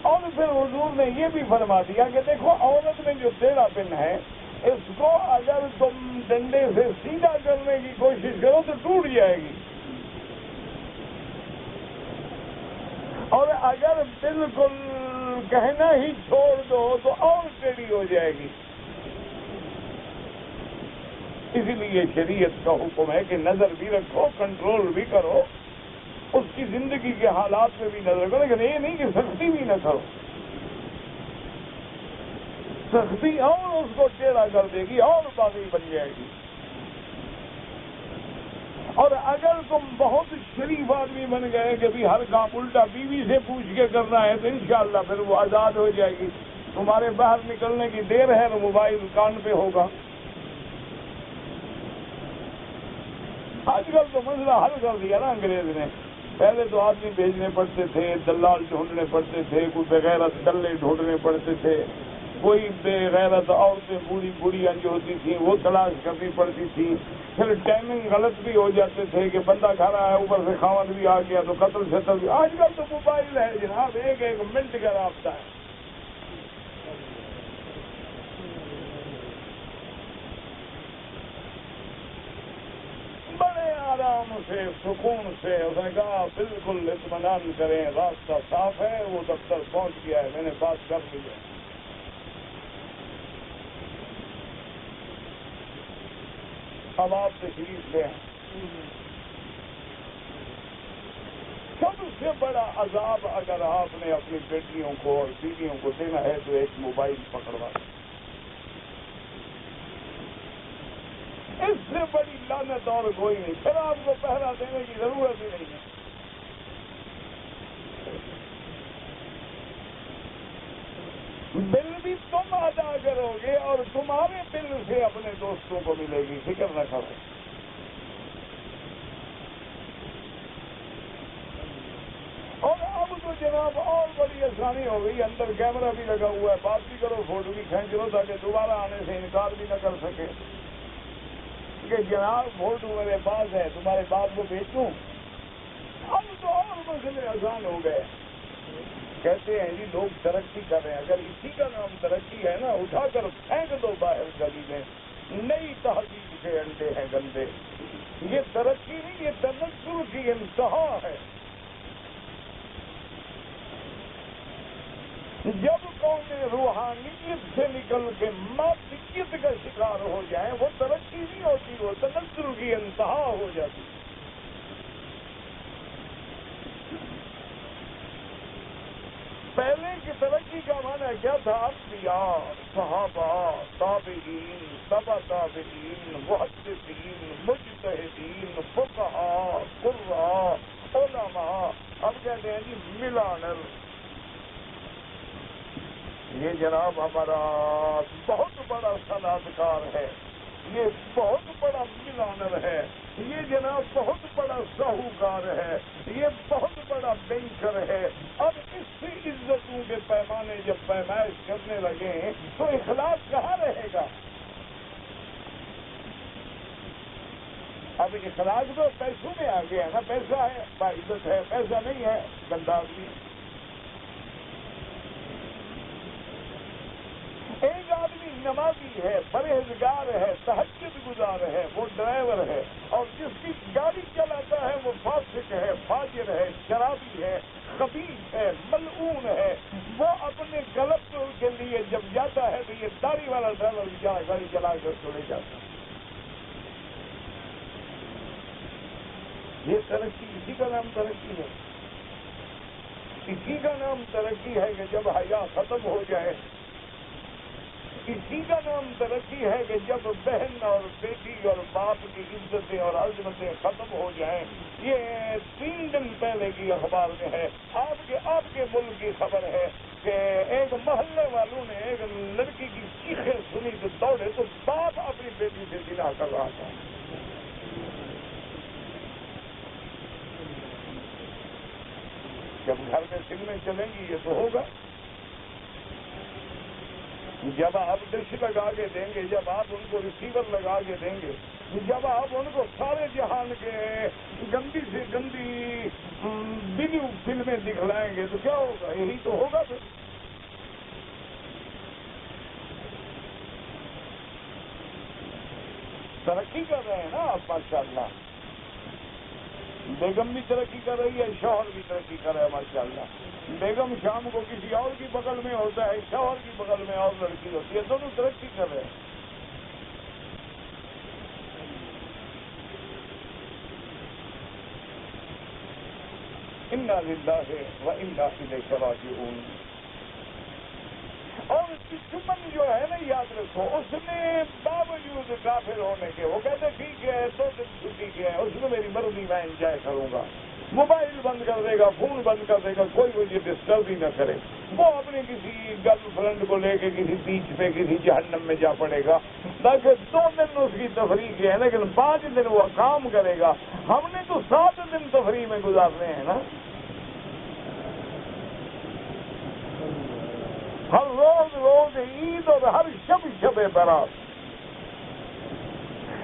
A: اور پھر حضور نے یہ بھی فرما دیا کہ دیکھو عورت میں جو ٹیڑھا پن ہے، اس کو اگر تم ڈنڈے سے سیدھا کرنے کی کوشش کرو تو ٹوٹ جائے گی، اور اگر بالکل کہنا ہی چھوڑ دو تو اور ٹیڑھی ہو جائے گی۔ اسی لیے شریعت کا حکم ہے کہ نظر بھی رکھو، کنٹرول بھی کرو، اس کی زندگی کے حالات میں بھی نظر کرو، لیکن یہ نہیں کہ سختی بھی نہ کرو، سختی اور اس کو ٹیڑھا کر دے گی اور پاگل بن جائے گی۔ اور اگر تم بہت شریف آدمی بن گئے کہ بھی ہر کام الٹا بیوی سے پوچھ کے کرنا ہے تو انشاءاللہ پھر وہ آزاد ہو جائے گی، تمہارے باہر نکلنے کی دیر ہے تو موبائل کان پہ ہوگا۔ آج کل تو مسئلہ حل کر دیا نا انگریز نے، پہلے تو آدمی بھیجنے پڑتے تھے، دلال ڈھونڈنے پڑتے تھے، کوئی بغیرت دلے ڈھونڈنے پڑتے تھے، کوئی بے غیرت عورتیں بوڑھی بوڑھیاں جو ہوتی تھیں وہ تلاش کرنی پڑتی تھی، پھر ٹائمنگ غلط بھی ہو جاتے تھے کہ بندہ کھا رہا ہے اوپر سے خاوند بھی آ گیا تو قتل شتل بھی۔ آج کل تو موبائل ہے جناب، ایک ایک منٹ کا رابطہ ہے، بڑے آرام سے سکون سے۔ اس نے کہا بالکل اطمینان کریں، راستہ صاف ہے، وہ دفتر پہنچ گیا ہے، میں نے بات کر لی ہے۔ اب آپ تشریف لیں۔ سب سے بڑا عذاب اگر آپ نے اپنی بیٹیوں کو اور بیویوں کو دینا ہے تو ایک موبائل پکڑوا، اس سے بڑی لعنت اور کوئی نہیں۔ پھر آپ کو پہرا دینے کی ضرورت ہی نہیں ہے۔ بل بھی تم ادا کرو گے اور تمہارے بل سے اپنے دوستوں کو ملے گی، فکر نہ کرو۔ اور اب تو جناب اور بڑی آسانی ہو گئی، اندر کیمرہ بھی لگا ہوا ہے، بات بھی کرو، فوٹو بھی کھینچ لو تاکہ دوبارہ آنے سے انکار بھی نہ کر سکے کہ جناب فوٹو میرے پاس ہے، تمہارے باپ کو بھیجوں۔ اب تو اور مسئلے آسان ہو گئے۔ کہتے ہیں جی لوگ ترقی کر رہے ہیں، اگر اسی کا نام ترقی ہے نا، اٹھا کر پھینک دو باہر گلی میں، نئی تہذیب کے انڈے ہیں گندے۔ یہ ترقی نہیں، یہ تنزل کی انتہا ہے۔ جب قومیں روحانیت سے نکل کے مادیت کا شکار ہو جائیں، وہ ترقی نہیں ہوتی، وہ تنزل کی انتہا ہو جاتی۔ پہلے کی ترقی کا معنی کیا تھا؟ انبیاء، صحابہ، تابعین، تبع تابعین، محدثین، مجتہدین، فقہاء، قراء، علماء۔ اب کہتے ہیں جی ملانر۔ یہ جناب ہمارا بہت بڑا صنعتکار ہے، یہ بہت بڑا ملانر ہے، یہ جناب بہت بڑا ساہوکار ہے، یہ بہت بڑا بینکر ہے۔ اب اس سے عزتوں کے پیمانے جب پیمائش کرنے لگے تو اخلاص کہاں رہے گا؟ اب اخلاص تو پیسوں میں آ گیا نا، پیسہ ہے باعزت ہے، پیسہ نہیں ہے گندا آدمی۔ ایک آدمی نمازی ہے، پرہیزگار ہے، تہجد گزار ہے، وہ ڈرائیور ہے، اور جس کی گاڑی چلاتا ہے وہ فاسق ہے، فاجر ہے، شرابی ہے، خبیث ہے، ملعون ہے۔ وہ اپنے غلط کے لیے جب جاتا ہے تو یہ داڑھی والا ڈرائیور گاڑی چلا کر چلے جاتا ہے۔ یہ ترقی، اسی کا نام ترقی ہے۔ اسی کا نام ترقی ہے کہ جب حیا ختم ہو جائے، اسی کا نام ترقی ہے کہ جب بہن اور بیٹی اور باپ کی عزتیں اور عظمتیں ختم ہو جائیں۔ یہ 3 دن پہلے کی اخبار میں ہے، آپ کے ملک کی خبر ہے کہ ایک محلے والوں نے ایک لڑکی کی چیخیں سنی تو دوڑے تو باپ اپنی بیٹی سے زنا کر رہا تھا۔ جب گھر میں فلمیں چلیں گی یہ تو ہوگا، جب آپ ڈش لگا کے دیں گے، جب آپ ان کو ریسیور لگا کے دیں گے، جب آپ ان کو سارے جہان کے گندی سے گندی ویڈیو فلمیں دکھلائیں گے تو کیا ہوگا؟ یہی تو ہوگا۔ پھر ترقی کر رہے ہیں نا آپ ماشاءاللہ، بیگم بھی ترقی کر رہی ہے، شوہر بھی ترقی کر رہا ہے ماشاءاللہ۔ بیگم شام کو کسی اور کی بغل میں ہوتا ہے، شوہر کی بغل میں اور لڑکی ہوتی ہے، دونوں ترقی کر رہے ہیں۔ انا للہ و انا الیہ راجعون۔ اور دشمن جو ہے نا، یاد رکھو، اس نے باوجود کافر ہونے کے وہ کہتے ٹھیک ہے 2 دن چھٹی کے ہے، اس میں میری مرضی، میں انجوائے کروں گا، موبائل بند کر دے گا، فون بند کر دے گا، کوئی مجھے ڈسٹرب ہی نہ کرے۔ وہ اپنی کسی گرل فرینڈ کو لے کے کسی بیچ پہ کسی جہنم میں جا پڑے گا، تاکہ 2 دن اس کی تفریح کے ہیں لیکن 5 دن وہ کام کرے گا. ہم نے تو 7 دن تفریح میں گزارنے ہیں نا. ہر روز روز عید اور ہر شب شب برات.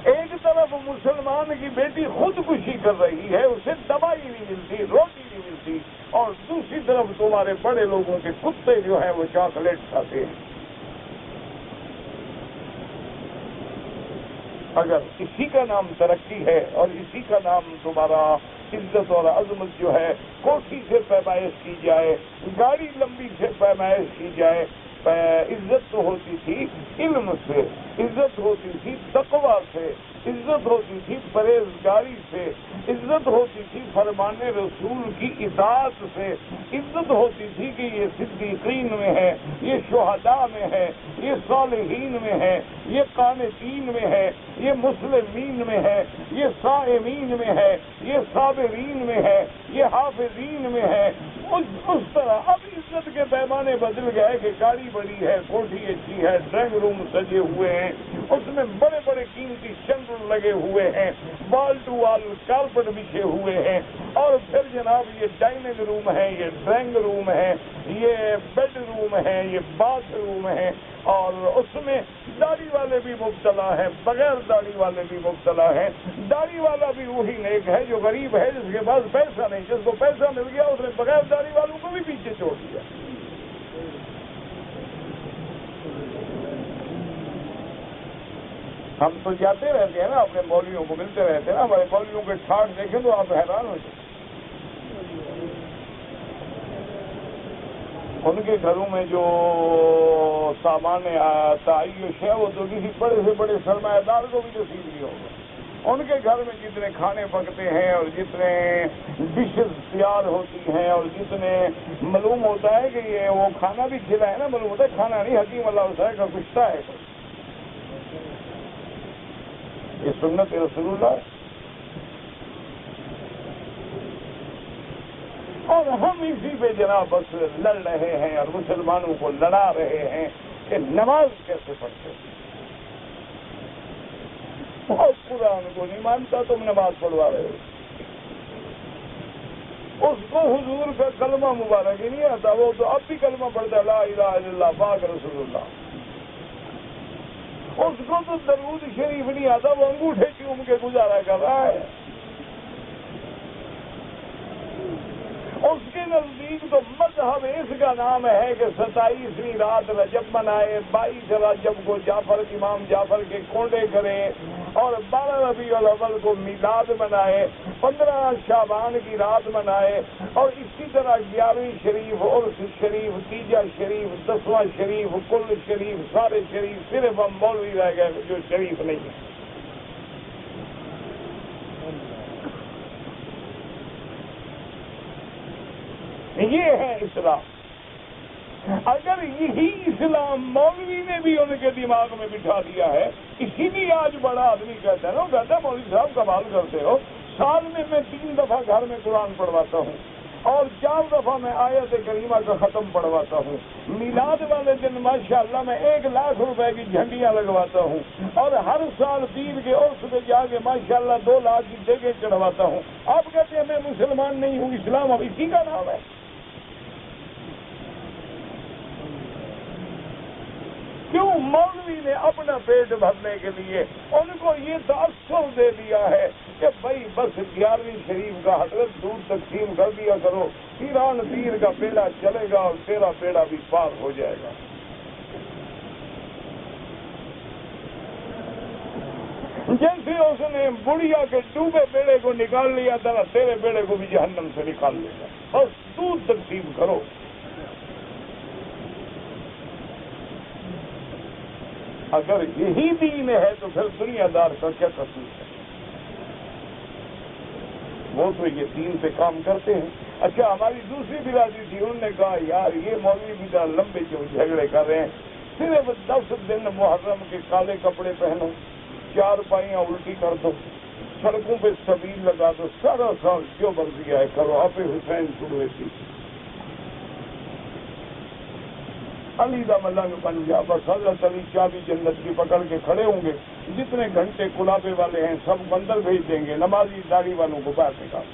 A: ایک طرف مسلمان کی بیٹی خودکشی کر رہی ہے، اسے دوائی نہیں ملتی، روٹی نہیں ملتی، اور دوسری طرف تمہارے بڑے لوگوں کے کتے جو ہیں وہ چاکلیٹ کھاتے ہیں. اگر اسی کا نام ترقی ہے اور اسی کا نام تمہارا عزت اور عظمت جو ہے، کوٹھی سے پیمائش کی جائے، گاڑی لمبی سے پیمائش کی جائے، عزت تو ہوتی تھی علم سے، عزت ہوتی تھی تقوی سے، عزت ہوتی تھی پرہیزگاری سے، عزت ہوتی تھی فرمان رسول کی اطاعت سے، عزت ہوتی تھی کہ یہ صدیقین میں ہے، یہ شہداء میں ہے، یہ صالحین میں ہے، یہ قانتین میں ہے، یہ مسلمین میں ہے، یہ صائمین میں ہے، یہ صابرین میں ہے، یہ حافظین میں ہے. اس طرح اب عزت کے پیمانے بدل گئے کہ گاڑی بڑی ہے، کوٹھی اچھی ہے، ڈرائنگ روم سجے ہوئے ہیں، اس میں بڑے بڑے قیمتی چندر لگے ہوئے ہیں، وال ٹو وال کارپٹ بچھے ہوئے ہیں، اور پھر جناب یہ ڈائننگ روم ہے، یہ ڈرائنگ روم ہے، یہ بیڈ روم ہے، یہ باتھ روم ہے، اور اس میں داڑھی والے بھی مبتلا ہیں، بغیر داڑھی والے بھی مبتلا ہیں. داڑھی والا بھی وہی نیک ہے جو غریب ہے، جس کے پاس پیسہ نہیں. جس کو پیسہ مل گیا اس نے بغیر داڑھی والوں کو بھی پیچھے چھوڑ دیا. ہم تو جاتے رہتے ہیں نا، اپنے مولویوں کو ملتے رہتے ہیں نا، ہمارے مولویوں کے ٹھاٹ دیکھیں تو آپ حیران ہو جائیں. ان کے گھروں میں جو سامان تعیش ہے وہ تو کسی بڑے سے بڑے سرمایہ دار کو بھی نصیب نہیں ہوگا. ان کے گھر میں جتنے کھانے پکتے ہیں اور جتنے ڈشز تیار ہوتی ہیں اور جتنے معلوم ہوتا ہے کہ یہ وہ کھانا بھی کھلا ہے نا، معلوم ہوتا ہے کھانا نہیں، حکیم اللہ حسین کا کشتہ ہے. یہ سنت رسول اللہ. اور ہم اسی پہ جناب بس لڑ رہے ہیں اور مسلمانوں کو لڑا رہے ہیں کہ نماز کیسے پڑھتے. بہت قرآن کو نہیں مانتا، تم نماز پڑھوا رہے ہو. اس کو حضور کا کلمہ مبارک ہی نہیں آتا، وہ تو اب بھی کلمہ پڑھتا ہے لا الہ الا اللہ پاک رسول اللہ. اس کو تو درود شریف نہیں آتا، وہ انگوٹھے چوم کے گزارا کر رہا ہے. اس کے نزدیک تو مذہب اس کا نام ہے کہ 27ویں رات رجب منائے، 22 رجب کو امام جعفر کے کونڈے کرے، اور 12 ربیع الاول کو میلاد منائے، 15 شعبان کی رات منائے، اور اسی طرح 11ویں شریف، عرس شریف، تیجا شریف، 10واں شریف، کل شریف، سارے شریف. صرف ہم مولوی رہ گئے جو شریف نہیں ہے. یہ ہے اسلام. اگر یہی اسلام مولوی نے بھی ان کے دماغ میں بٹھا دیا ہے، اسی لیے آج بڑا آدمی کہتا ہے نا، وہ کہتا ہے مولوی صاحب کمال کرتے ہو، سال میں 3 دفعہ گھر میں قرآن پڑھواتا ہوں اور 4 دفعہ میں آیت کریمہ کا ختم پڑھواتا ہوں. میلاد والے دن ماشاءاللہ میں 1 لاکھ روپے کی جھنڈیاں لگواتا ہوں، اور ہر سال پیر کے عرس پہ جا کے ماشاءاللہ 2 لاکھ کی دیگیں چڑھواتا ہوں. آپ کہتے ہیں میں مسلمان نہیں ہوں، اسلام اب اسی کا نام ہے. کیوں؟ مولوی نے اپنا پیٹ بھرنے کے لیے ان کو یہ تاثر دے دیا ہے کہ بھائی بس 11ویں شریف کا حضرت دودھ تقسیم کر دیا کرو، پیران پیر کا بیڑا چلے گا اور تیرا بیڑا بھی پار ہو جائے گا. جیسے اس نے بڑھیا کے ڈوبے بیڑے کو نکال لیا تھا، تیرے بیڑے کو بھی جہنم سے نکال لے گا. بس دودھ تقسیم کرو. اگر یہی دین ہے تو پھر دنیا دار کا کیا قصور ہے؟ وہ تو یہ دین پہ کام کرتے ہیں. اچھا ہماری دوسری برادری تھی، انہوں نے کہا یار یہ مولوی بھی لمبے جو جھگڑے کر رہے ہیں، صرف 10 دن محرم کے کالے کپڑے پہنو، 4 پائیاں الٹی کر دو، سڑکوں پہ سبیل لگا دو، سارا سال جو مرضی آئے کرو. آپ حسین چھوڑے تھی. علی دا ملنگ بن جا، بس حضرت علی چابی جنت کی پکڑ کے کھڑے ہوں گے، جتنے گھنٹے کلابے والے ہیں سب کو اندر بھیج دیں گے، نمازی داڑھی والوں کو باہر نکال۔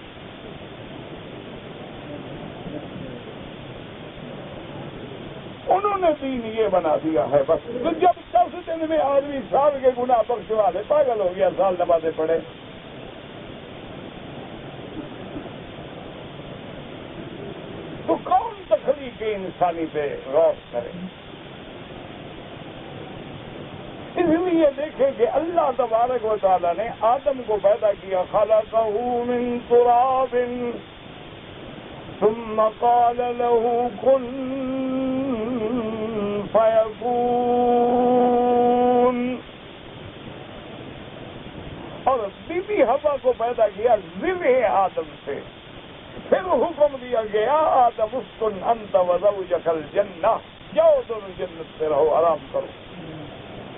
A: انہوں نے دین یہ بنا دیا ہے بس۔ تو جب 10 دن میں آدمی سال کے گناہ بخشوا دے، پاگل ہو گیا، سال نمازیں پڑھے۔ تو کون تخلیق انسانی پہ غور کرے؟ اس لیے دیکھیں کہ اللہ تبارک و تعالیٰ نے آدم کو پیدا کیا، خلقہ من تراب ثم قال له كن فيكون، اور بی بی حوا کو پیدا کیا ذرے آدم سے، پھر حکم دیا گیا آدم اسکن انت وزوجک الجنہ، جاؤ دونوں جنت پہ رہو، آرام کرو،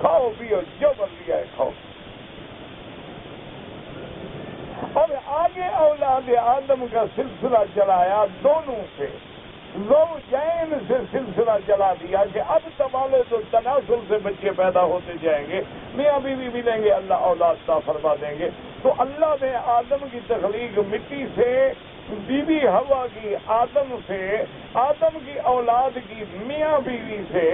A: کھاؤ پیو جو بن لیا ہے کھاؤ۔ اور آگے اولاد آدم کا سلسلہ چلایا دونوں سے، زوجین سے سلسلہ چلا دیا کہ اب توالد و تناسل سے بچے پیدا ہوتے جائیں گے، میاں بیوی ملیں گے، اللہ اولاد عطا فرما دیں گے۔ تو اللہ نے آدم کی تخلیق مٹی سے، بی بی حوا کی آدم سے، آدم کی اولاد کی میاں بیوی سے،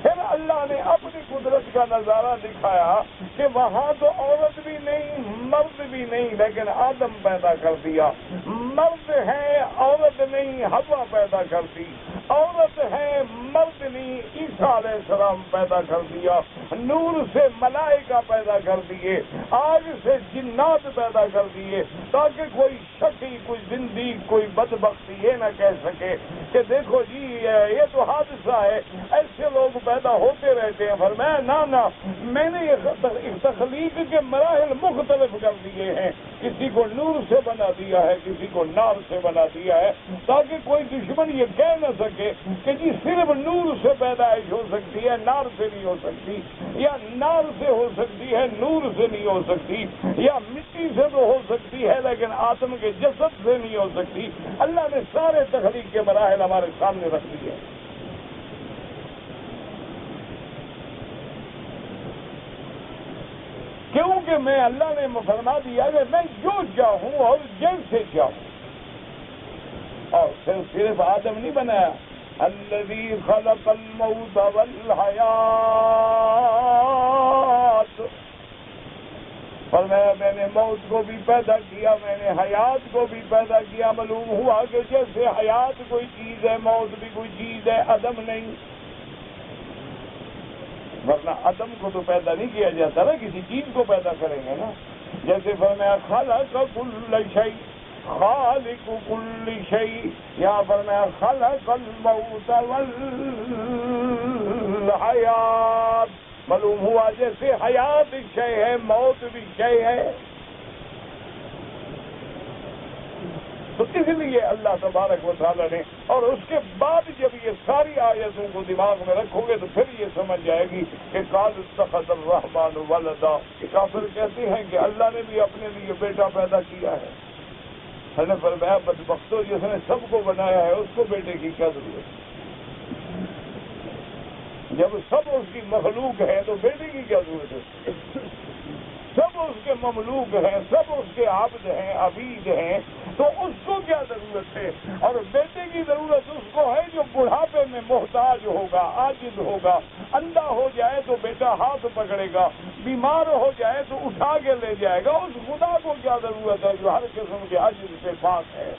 A: پھر اللہ نے اپنی قدرت کا نظارہ دکھایا کہ وہاں تو عورت بھی نہیں مرد بھی نہیں، لیکن آدم پیدا کر دیا، مرد ہے عورت نہیں حوا پیدا کر دی، عورت ہے مرد نہیں عیسیٰ علیہ السلام پیدا کر دیا، نور سے ملائکہ پیدا کر دیے، آگ سے جنات پیدا کر دیے، تاکہ کوئی شقی، کوئی زندگی، کوئی بدبختی یہ نہ کہہ سکے کہ دیکھو جی یہ تو حادثہ ہے، ایسے لوگ پیدا ہوتے رہتے ہیں۔ فرمایا نہ، میں نے یہ تخلیق کے مراحل مختلف کر دیے ہیں، کسی کو نور سے بنا دیا ہے، کسی کو نار سے بنا دیا ہے، تاکہ کوئی دشمن یہ کہہ نہ سکے کہ جی صرف نور سے پیدائش ہو سکتی ہے، نار سے نہیں ہو سکتی، یا نار سے ہو سکتی ہے، نور سے نہیں ہو سکتی، یا مٹی سے تو ہو سکتی ہے لیکن آدم کے جسد سے نہیں ہو سکتی۔ اللہ نے سارے تخلیق کے مراحل ہمارے سامنے رکھ دیے۔ کیونکہ میں اللہ نے فرما دیا کہ میں جو چاہوں اور جیسے چاہوں، اور صرف آدم نہیں بنایا، الذی خلق الموت والحیات، فرمایا میں نے موت کو بھی پیدا کیا، میں نے حیات کو بھی پیدا کیا۔ معلوم ہوا کہ جیسے حیات کوئی چیز ہے، موت بھی کوئی چیز ہے، عدم نہیں، ورنہ عدم کو تو پیدا نہیں کیا جاتا نا، کسی چیز کو پیدا کریں گے نا۔ جیسے فرمایا خلق کل شیء، خالق کل شیء، یہاں فرمایا خلق الموت والحیات، معلوم ہوا جیسے حیات ایک شے ہے، موت بھی شے ہے۔ تو اس لیے اللہ تبارک و تعالیٰ نے، اور اس کے بعد جب یہ ساری آیتوں کو دماغ میں رکھو گے تو پھر یہ سمجھ جائے گی کہ قال اتخذ الرحمن ولدا، کافر کہتے ہیں کہ اللہ نے بھی اپنے لیے بیٹا پیدا کیا ہے۔ ہم نے فرمایا بدبختو، جس نے سب کو بنایا ہے اس کو بیٹے کی کیا ضرورت ہے؟ جب سب اس کی مخلوق ہے تو بیٹے کی کیا ضرورت ہے؟ سب اس کے مملوک ہیں، سب اس کے عبد ہیں، عبید ہیں، تو اس کو کیا ضرورت ہے؟ اور بیٹے کی ضرورت اس کو ہے جو بڑھاپے میں محتاج ہوگا، عاجز ہوگا، اندھا ہو جائے تو بیٹا ہاتھ پکڑے گا، بیمار ہو جائے تو اٹھا کے لے جائے گا۔ اس خدا کو کیا ضرورت ہے جو ہر قسم کے عجز سے پاک ہے؟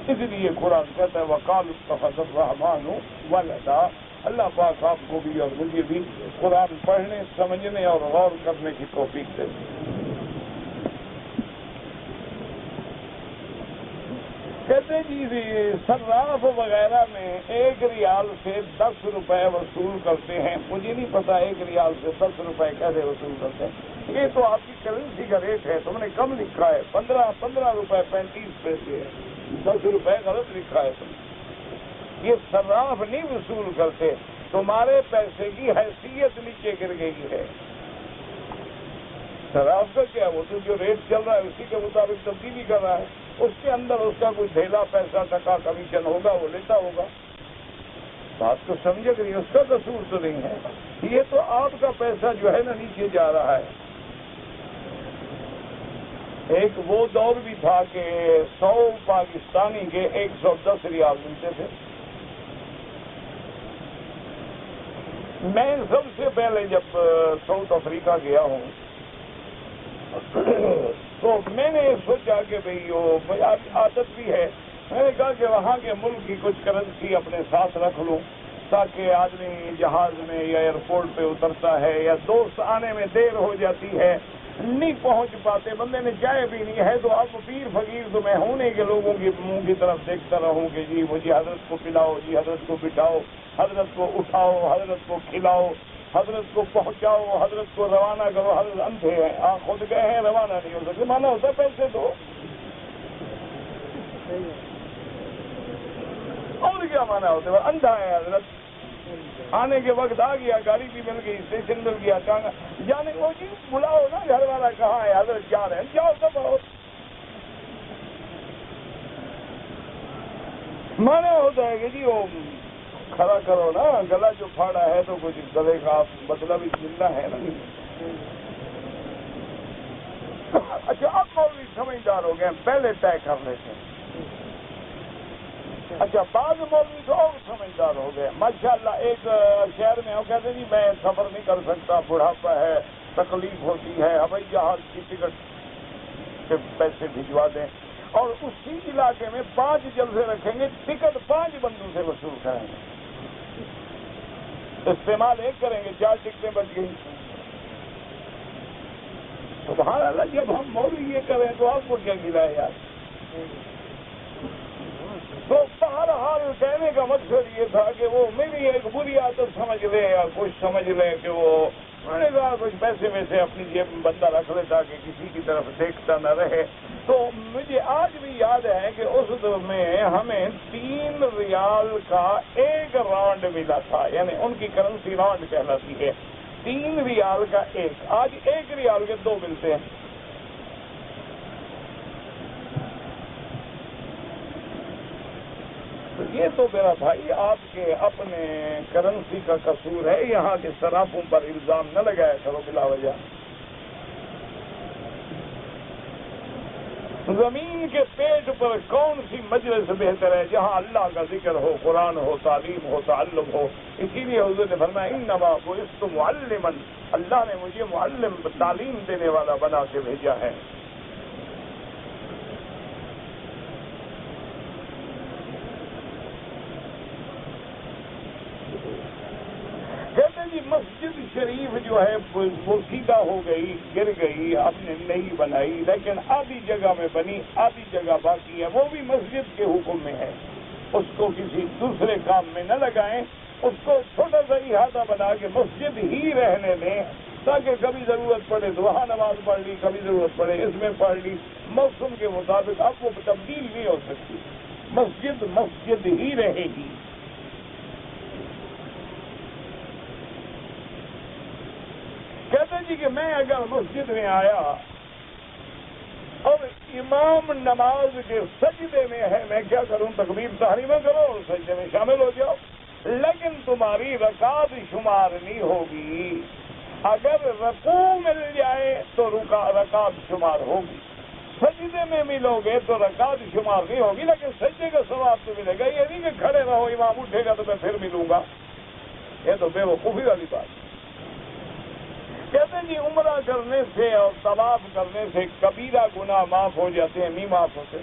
A: اس لیے قرآن کہتا ہے وَقَالُوا اتَّخَذَ الرَّحْمَنُ وَلَدًا۔ اللہ پاک آپ کو بھی اور مجھے بھی قرآن پڑھنے، سمجھنے اور غور کرنے کی توفیق دے۔ کہتے جی صراف وغیرہ میں 1 ریال سے 10 روپے وصول کرتے ہیں، مجھے نہیں پتا 1 ریال سے 10 روپے کیسے وصول کرتے ہیں، یہ تو آپ کی کرنسی کا ریٹ ہے، تم نے کم لکھا ہے، 15 روپے 35 پیسے ہے، 10 روپے غلط لکھا ہے تم۔ یہ صراف نہیں وصول کرتے، تمہارے پیسے کی حیثیت نیچے گر گئی ہے۔ صراف کا کیا، وہ تو جو ریٹ چل رہا ہے اسی کے مطابق تبدیلی کر رہا ہے، اس کے اندر اس کا کوئی ڈھیلا پیسہ ٹکا کمیشن ہوگا وہ لیتا ہوگا۔ بات کو سمجھے کہ اس کا قصور تو نہیں ہے، یہ تو آپ کا پیسہ جو ہے نا نیچے جا رہا ہے۔ ایک وہ دور بھی تھا کہ 100 پاکستانی کے 110 ریال ملتے تھے۔ میں سب سے پہلے جب ساؤتھ افریقہ گیا ہوں تو میں نے سوچا کہ بھئی وہ عادت بھی ہے، میں نے کہا کہ وہاں کے ملک کی کچھ کرنسی اپنے ساتھ رکھ لوں تاکہ آدمی جہاز میں یا ایئرپورٹ پہ اترتا ہے یا دوست آنے میں دیر ہو جاتی ہے، نہیں پہنچ پاتے، بندے نے چائے بھی نہیں ہے تو اب پیر فقیر تو میں ہونے کے لوگوں کے منہ کی طرف دیکھتا رہوں کہ جی مجھے حضرت کو پلاؤ، جی حضرت کو بٹھاؤ، حضرت کو اٹھاؤ، حضرت کو کھلاؤ، حضرت کو پہنچاؤ، حضرت کو روانہ کرو۔ حضرت اندھے ہیں، آپ خود گئے ہیں، روانہ نہیں ہو سکتے، مانا ہوتا ہے پیسے دو اور کیا مانا ہوتا ہے، اندھا ہے حضرت، آنے کے وقت آ گیا، گاڑی بھی مل گئی، اسٹیشن مل گیا، کہاں جانے وہ جی بلاؤ نا، گھر والا کہاں ہے، حضرت جا رہے ہیں، جاؤ سب بہت مانا ہوتا ہے کہ جی وہ کھڑا کرو نا، گلا جو پھاڑا ہے تو کچھ گلے کا مطلب ہی ملنا ہے نا۔ اچھا اب مولوی سمجھدار ہو گئے، پہلے طے کر لیتے ہیں۔ اچھا بعض مولوی تو اور سمجھدار ہو گئے ماشاءاللہ۔ ایک شہر میں وہ کہتے جی میں سفر نہیں کر سکتا، بڑھاپا ہے، تکلیف ہوتی ہے، ہوائی جہاز کی ٹکٹ کے پیسے بھجوا دیں، اور اسی علاقے میں 5 جلسے رکھیں گے، ٹکٹ 5 بندوں سے وصول کریں گے، استعمال 1 کریں گے، 4 ٹکٹیں بچ گئی۔ سبحان اللہ، جب ہم مولوی یہ کریں تو آپ کو کیا گلا ہے یار؟ تو بہرحال کہنے کا مقصد یہ تھا کہ وہ میری ایک بری عادت سمجھ لے یا کچھ سمجھ لے کہ وہ، میں نے کہا کچھ پیسے میں سے اپنی جیب میں بندہ رکھ لے تاکہ کسی کی طرف دیکھتا نہ رہے۔ تو مجھے آج بھی یاد ہے کہ اس دور میں ہمیں 3 ریال کا 1 رانڈ ملا تھا، یعنی ان کی کرنسی رانڈ کہلاتی ہے، 3 ریال کا 1، آج 1 ریال کے 2 ملتے ہیں۔ یہ تو میرا بھائی آپ کے اپنے کرنسی کا قصور ہے، یہاں کے صرافوں پر الزام نہ لگایا کرو بلا وجہ۔ زمین کے پیٹ پر کون سی مجلس بہتر ہے جہاں اللہ کا ذکر ہو، قرآن ہو، تعلیم ہو، تعلم ہو۔ اسی لیے حضور نے فرمایا انما بعثت معلما، اللہ نے مجھے معلم، تعلیم دینے والا بنا کے بھیجا ہے۔ کہتے جی مسجد شریف جو ہے وہ سیدھا ہو گئی، گر گئی، آپ نے نہیں بنائی، لیکن آدھی جگہ میں بنی، آدھی جگہ باقی ہے، وہ بھی مسجد کے حکم میں ہے، اس کو کسی دوسرے کام میں نہ لگائیں، اس کو چھوٹا سا احاطہ بنا کے مسجد ہی رہنے دیں تاکہ کبھی ضرورت پڑے تو وہاں نماز پڑھ لی، کبھی ضرورت پڑے اس میں پڑھ لی، موسم کے مطابق اب وہ تبدیل نہیں ہو سکتی، مسجد مسجد ہی رہے گی۔ کہتے جی کہ میں اگر مسجد میں آیا اور امام نماز کے سجدے میں ہے، میں کیا کروں؟ تکبیر تحریمہ کرو اور سجدے میں شامل ہو جاؤ، لیکن تمہاری رکعت شمار نہیں ہوگی۔ اگر رکوع مل جائے تو رکعت شمار ہوگی، سجدے میں ملو گے تو رکعت شمار نہیں ہوگی، لیکن سجدے کا ثواب تو ملے گا۔ یہ نہیں کہ کھڑے رہو، امام اٹھے گا تو میں پھر ملوں گا، یہ تو بے وقوفی والی بات۔ کہتے ہیں جی عمرہ کرنے سے اور طواف کرنے سے کبیرہ گناہ معاف ہو جاتے ہیں، نہیں معاف ہوتے،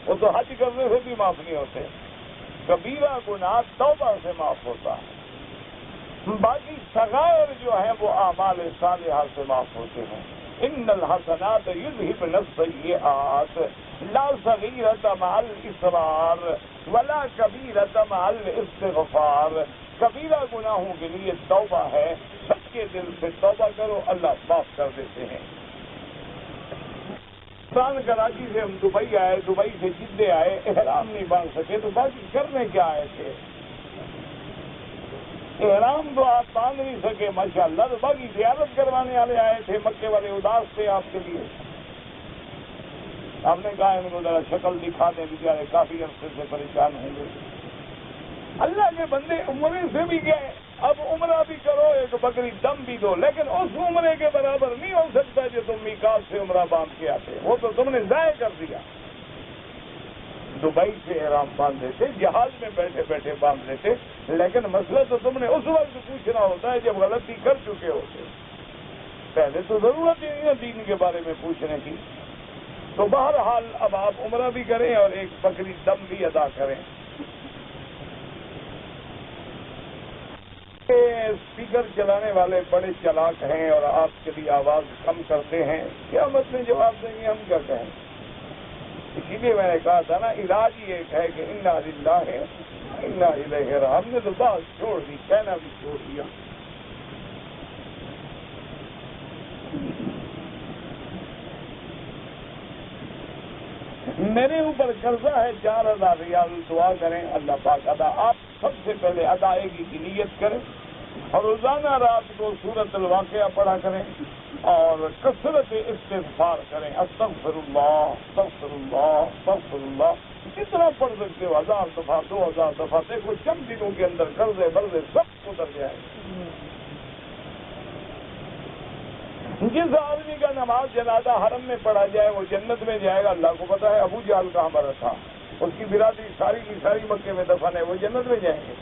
A: وہ تو حج کرنے سے بھی معاف نہیں ہوتے، کبیرہ گناہ توبہ سے معاف ہوتا ہے، باقی صغائر جو ہیں وہ اعمال صالحہ سے معاف ہوتے ہیں۔ ان الحسنات یذہبن السیئات لا صغیرۃ مع الاصرار ولا کبیرۃ مع الاستغفار۔ کبیرہ گناہوں کے لیے توبہ ہے، سچے دل سے توبہ کرو، اللہ معاف کر دیتے ہیں۔ کراچی سے ہم دبئی آئے، دبئی سے جدے آئے، احرام نہیں باندھ سکے تو باقی کرنے کیا آئے تھے؟ احرام تو آپ باندھ نہیں سکے ماشاءاللہ، تو باقی زیارت کروانے والے آئے تھے، مکے والے اداس تھے آپ کے لیے۔ آپ نے کہا ان کو ذرا شکل دکھا دیں، بیچارے کافی عرصے سے پریشان ہوں گے۔ اللہ کے بندے عمرے سے بھی گئے، اب عمرہ بھی کرو، ایک بکری دم بھی دو، لیکن اس عمرے کے برابر نہیں ہو سکتا جو تم میقات سے عمرہ باندھ کے آتے، وہ تو تم نے ضائع کر دیا۔ دبئی سے احرام باندھے تھے، جہاز میں بیٹھے بیٹھے باندھ لیتے، لیکن مسئلہ تو تم نے اس وقت پوچھنا ہوتا ہے جب غلطی کر چکے ہوتے، پہلے تو ضرورت ہی نہیں ہے دین کے بارے میں پوچھنے کی۔ تو بہرحال اب آپ عمرہ بھی کریں اور ایک بکری دم بھی ادا کریں۔ اسپیکر چلانے والے بڑے چلاک ہیں اور آپ کے لیے آواز کم کرتے ہیں، کیا مطلب جواب دیں گے، ہم کیا کہیں؟ اسی لیے میں نے کہا تھا نا، علاج ہی ایک ہے کہ انا للہ ہے انا الیہ راجعون۔ ہم نے تو بات چھوڑ دی، کہنا بھی چھوڑ دیا۔ میرے اوپر قرضہ ہے 4000 ریال، دعا کریں اللہ پاک ادا۔ آپ سب سے پہلے ادائیگی کی نیت کریں اور روزانہ رات کو سورۃ الواقعہ پڑھا کریں اور کثرت استغفار کریں، استغفر اللہ استغفر اللہ استغفر اللہ، جتنا پڑھ سکتے ہو، 1000 دفعہ 2000 دفعہ، دیکھو چند دنوں کے اندر قرضے برضے سب اتر جائے۔ جس آدمی کا نماز جنازہ حرم میں پڑھا جائے وہ جنت میں جائے گا، اللہ کو پتا ہے۔ ابو جہل کہاں مرا تھا، اس کی برادری ساری کی ساری مکے میں دفن ہے، وہ جنت میں جائیں گے۔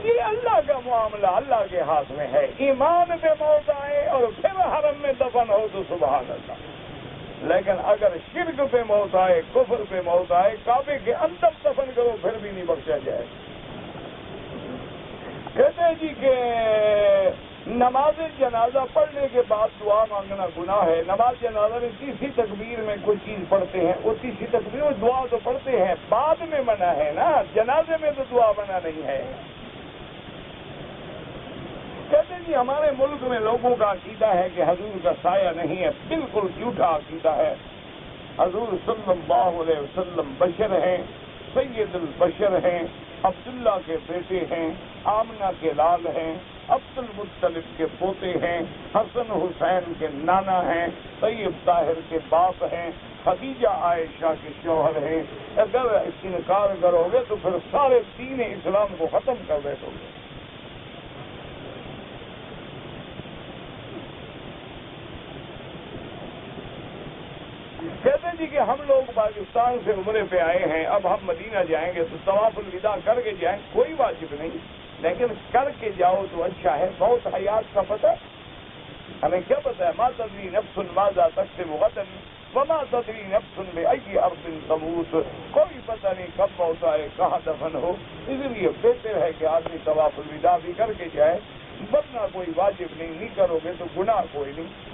A: یہ اللہ کا معاملہ اللہ کے ہاتھ میں ہے، ایمان پہ موت آئے اور پھر حرم میں دفن ہو تو سبحان اللہ، لیکن اگر شرک پہ موت آئے، کفر پہ موت آئے، کعبے کے اندر دفن کرو پھر بھی نہیں بخشا جائے۔ کہتے ہیں جی کہ نماز جنازہ پڑھنے کے بعد دعا مانگنا گناہ ہے۔ نماز جنازہ میں تیسری تکبیر میں کوئی چیز پڑھتے ہیں، وہ تیسری تکبیر میں دعا تو پڑھتے ہیں، بعد میں منع ہے نا، جنازے میں تو دعا منع نہیں ہے۔ کہتے جی ہمارے ملک میں لوگوں کا عقیدہ ہے کہ حضور کا سایہ نہیں ہے، بالکل جھوٹا عقیدہ ہے۔ حضور صلی اللہ علیہ وسلم بشر ہیں، سید البشر ہیں، عبداللہ کے بیٹے ہیں، آمنہ کے لال ہیں، عبد المطلب کے پوتے ہیں، حسن حسین کے نانا ہیں، طیب طاہر کے باپ ہیں، خدیجہ عائشہ کے شوہر ہیں۔ اگر انکار کرو گے تو پھر سارے دین اسلام کو ختم کر بیٹھو گے۔ کہتے جی کہ ہم لوگ پاکستان سے عمرے پہ آئے ہیں، اب ہم مدینہ جائیں گے تو طواف الوداع کر کے جائیں، کوئی واجب نہیں، لیکن کر کے جاؤ تو اچھا ہے۔ بہت حیات کا پتہ ہمیں کیا پتہ ہے، ما تدری نفس ماذا تکسب غدا وما تدری نفس بأی ارض تموت، کوئی پتہ نہیں کب موت آئے، کہاں دفن ہو۔ اس لیے بہتر ہے کہ آدمی طواف الوداع بھی کر کے جائے، ورنہ کوئی واجب نہیں کرو گے تو گناہ کوئی نہیں۔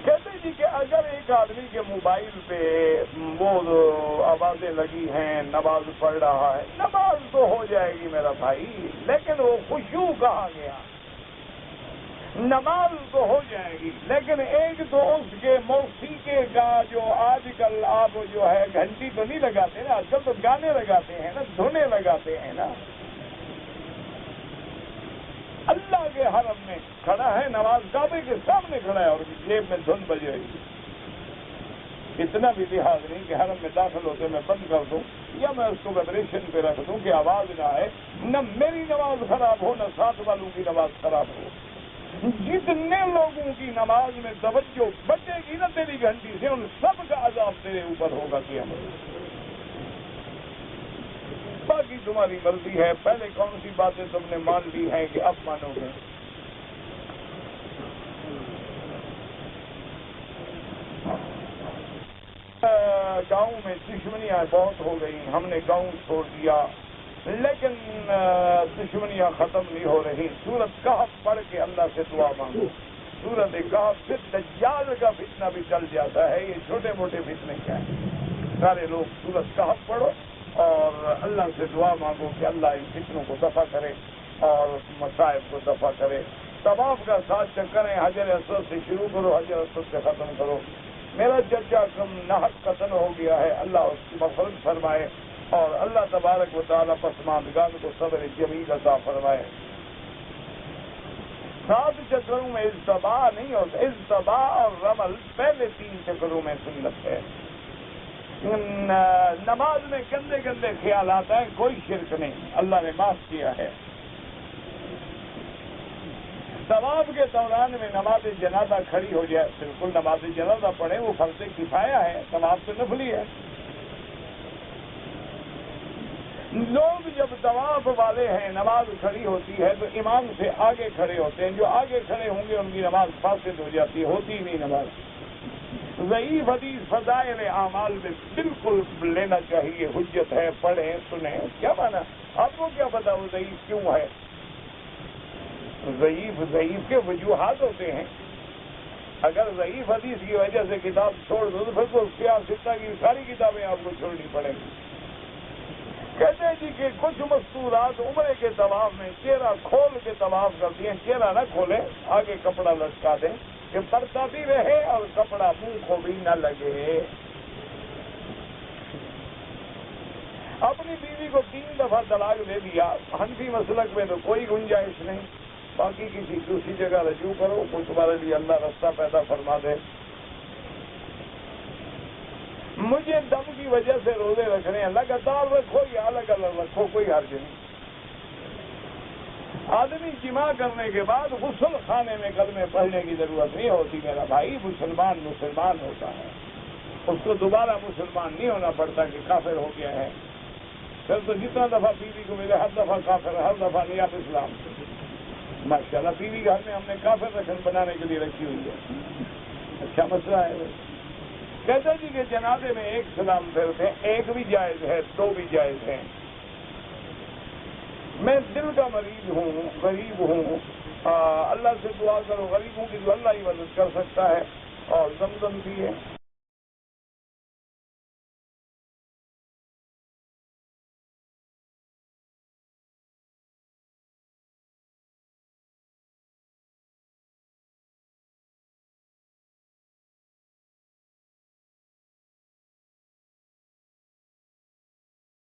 A: کہتے جی کہ اگر ایک آدمی کے موبائل پہ وہ آوازیں لگی ہیں، نماز پڑھ رہا ہے، نماز تو ہو جائے گی میرا بھائی، لیکن وہ خشوع کہاں گیا؟ نماز تو ہو جائے گی، لیکن ایک تو اس کے موسیقی کا جو آج کل آپ جو ہے گھنٹی تو نہیں لگاتے نا، آج کل تو گانے لگاتے ہیں نا، دھنے لگاتے ہیں نا۔ اللہ کے حرم میں کھڑا ہے، نماز کعبے کے سامنے کھڑا ہے اور جیب میں دھن بج رہی ہے۔ اتنا بھی لحاظ نہیں کہ حرم میں داخل ہوتے میں بند کر دوں یا میں اس کو ویبریشن پہ رکھ دوں کہ آواز نہ آئے، نہ میری نماز خراب ہو نہ ساتھ والوں کی نماز خراب ہو۔ جتنے لوگوں کی نماز میں توجہ بچے گی نا تیری گھنٹی سے، ان سب کا عذاب تیرے اوپر ہوگا قیامت۔ باقی تمہاری مرضی ہے، پہلے کون سی باتیں تم نے مان لی ہیں کہ اب مانو گے؟ گاؤں میں دشمنیاں بہت ہو گئی، ہم نے گاؤں چھوڑ دیا، لیکن دشمنیاں ختم نہیں ہو رہی۔ سورۃ کہف پڑھ کے اللہ سے دعا مانگو۔ سورۃ کہف سے دجال کا فتنہ بھی چل جاتا ہے، یہ چھوٹے موٹے فتنے کیا ہیں؟ سارے لوگ سورۃ کہف پڑھو اور اللہ سے دعا مانگو کہ اللہ ان فتنوں کو دفع کرے اور مصائب کو دفع کرے۔ طواف کا 7 چکر ہیں، حجر اسود سے شروع کرو، حجر اسود سے ختم کرو۔ میرا چچا کم نحق قتل ہو گیا ہے، اللہ اس کی مغفرت فرمائے اور اللہ تبارک و تعالیٰ پسماندگان کو صبر جمیل عطا فرمائے۔ 7 چکروں میں اجتباء نہیں ہوتا. اجتباء اور رمل پہلے 3 چکروں میں سنت ہے. نماز میں گندے گندے خیال آتا ہے، کوئی شرک نہیں، اللہ نے معاف کیا ہے. طواف کے دوران میں نماز جنازہ کھڑی ہو جائے، بالکل نماز جنازہ پڑھے، وہ فرض کفایہ ہے، طواف تو نفلی ہے. لوگ جب طواف والے ہیں نماز کھڑی ہوتی ہے تو امام سے آگے کھڑے ہوتے ہیں، جو آگے کھڑے ہوں گے ان کی نماز فاسد ہو جاتی ہے، ہوتی نہیں نماز. ضعیف حدیث فضائل اعمال میں بالکل لینا چاہیے، حجت ہے، پڑھیں سنیں. کیا مانا؟ آپ کو کیا پتا وہ ضعیف کیوں ہے؟ ضعیف کے وجوہات ہوتے ہیں. اگر ضعیف حدیث کی وجہ سے کتاب چھوڑ دو تو پھر تو سیاستہ کی ساری کتابیں آپ کو چھوڑنی پڑیں گی. کہتے ہیں جی کہ کچھ مستورات عمرے کے طواف میں چہرہ کھول کے طواف کرتی ہیں. چہرہ نہ کھولیں، آگے کپڑا لٹکا دیں کہ پردہ بھی رہے اور کپڑا منہ کو بھی نہ لگے. اپنی بیوی کو 3 دفعہ طلاق دے دیا، حنفی مسلک میں تو کوئی گنجائش نہیں، باقی کسی دوسری جگہ رجوع کرو، وہ تمہارے لیے اللہ راستہ پیدا فرما دے. مجھے دم کی وجہ سے روزے رکھنے ہیں، لگاتار رکھو یا الگ الگ رکھو، کوئی حرج نہیں. آدمی جماع کرنے کے بعد غسل خانے میں کلمے پڑھنے کی ضرورت نہیں ہوتی. میرا بھائی مسلمان ہوتا ہے، اس کو دوبارہ مسلمان نہیں ہونا پڑتا کہ کافر ہو گیا ہے. پھر تو جتنا دفعہ بیوی کو ملے ہر دفعہ کافر، ہر دفعہ نیاب اسلام. ماشاءاللہ بیوی گھر میں ہم نے کافر رکھن بنانے کے لیے رکھی ہوئی ہے. اچھا مسئلہ ہے. کہتے جی کہ جنازے میں 1 سلام پھیرتے ہیں، 1 بھی جائز ہے، 2 بھی جائز ہیں. میں دل کا مریض ہوں، غریب ہوں، اللہ سے دعا کرو غریبوں کی جو اللہ ہی مدد کر سکتا ہے، اور زمزم بھی ہے.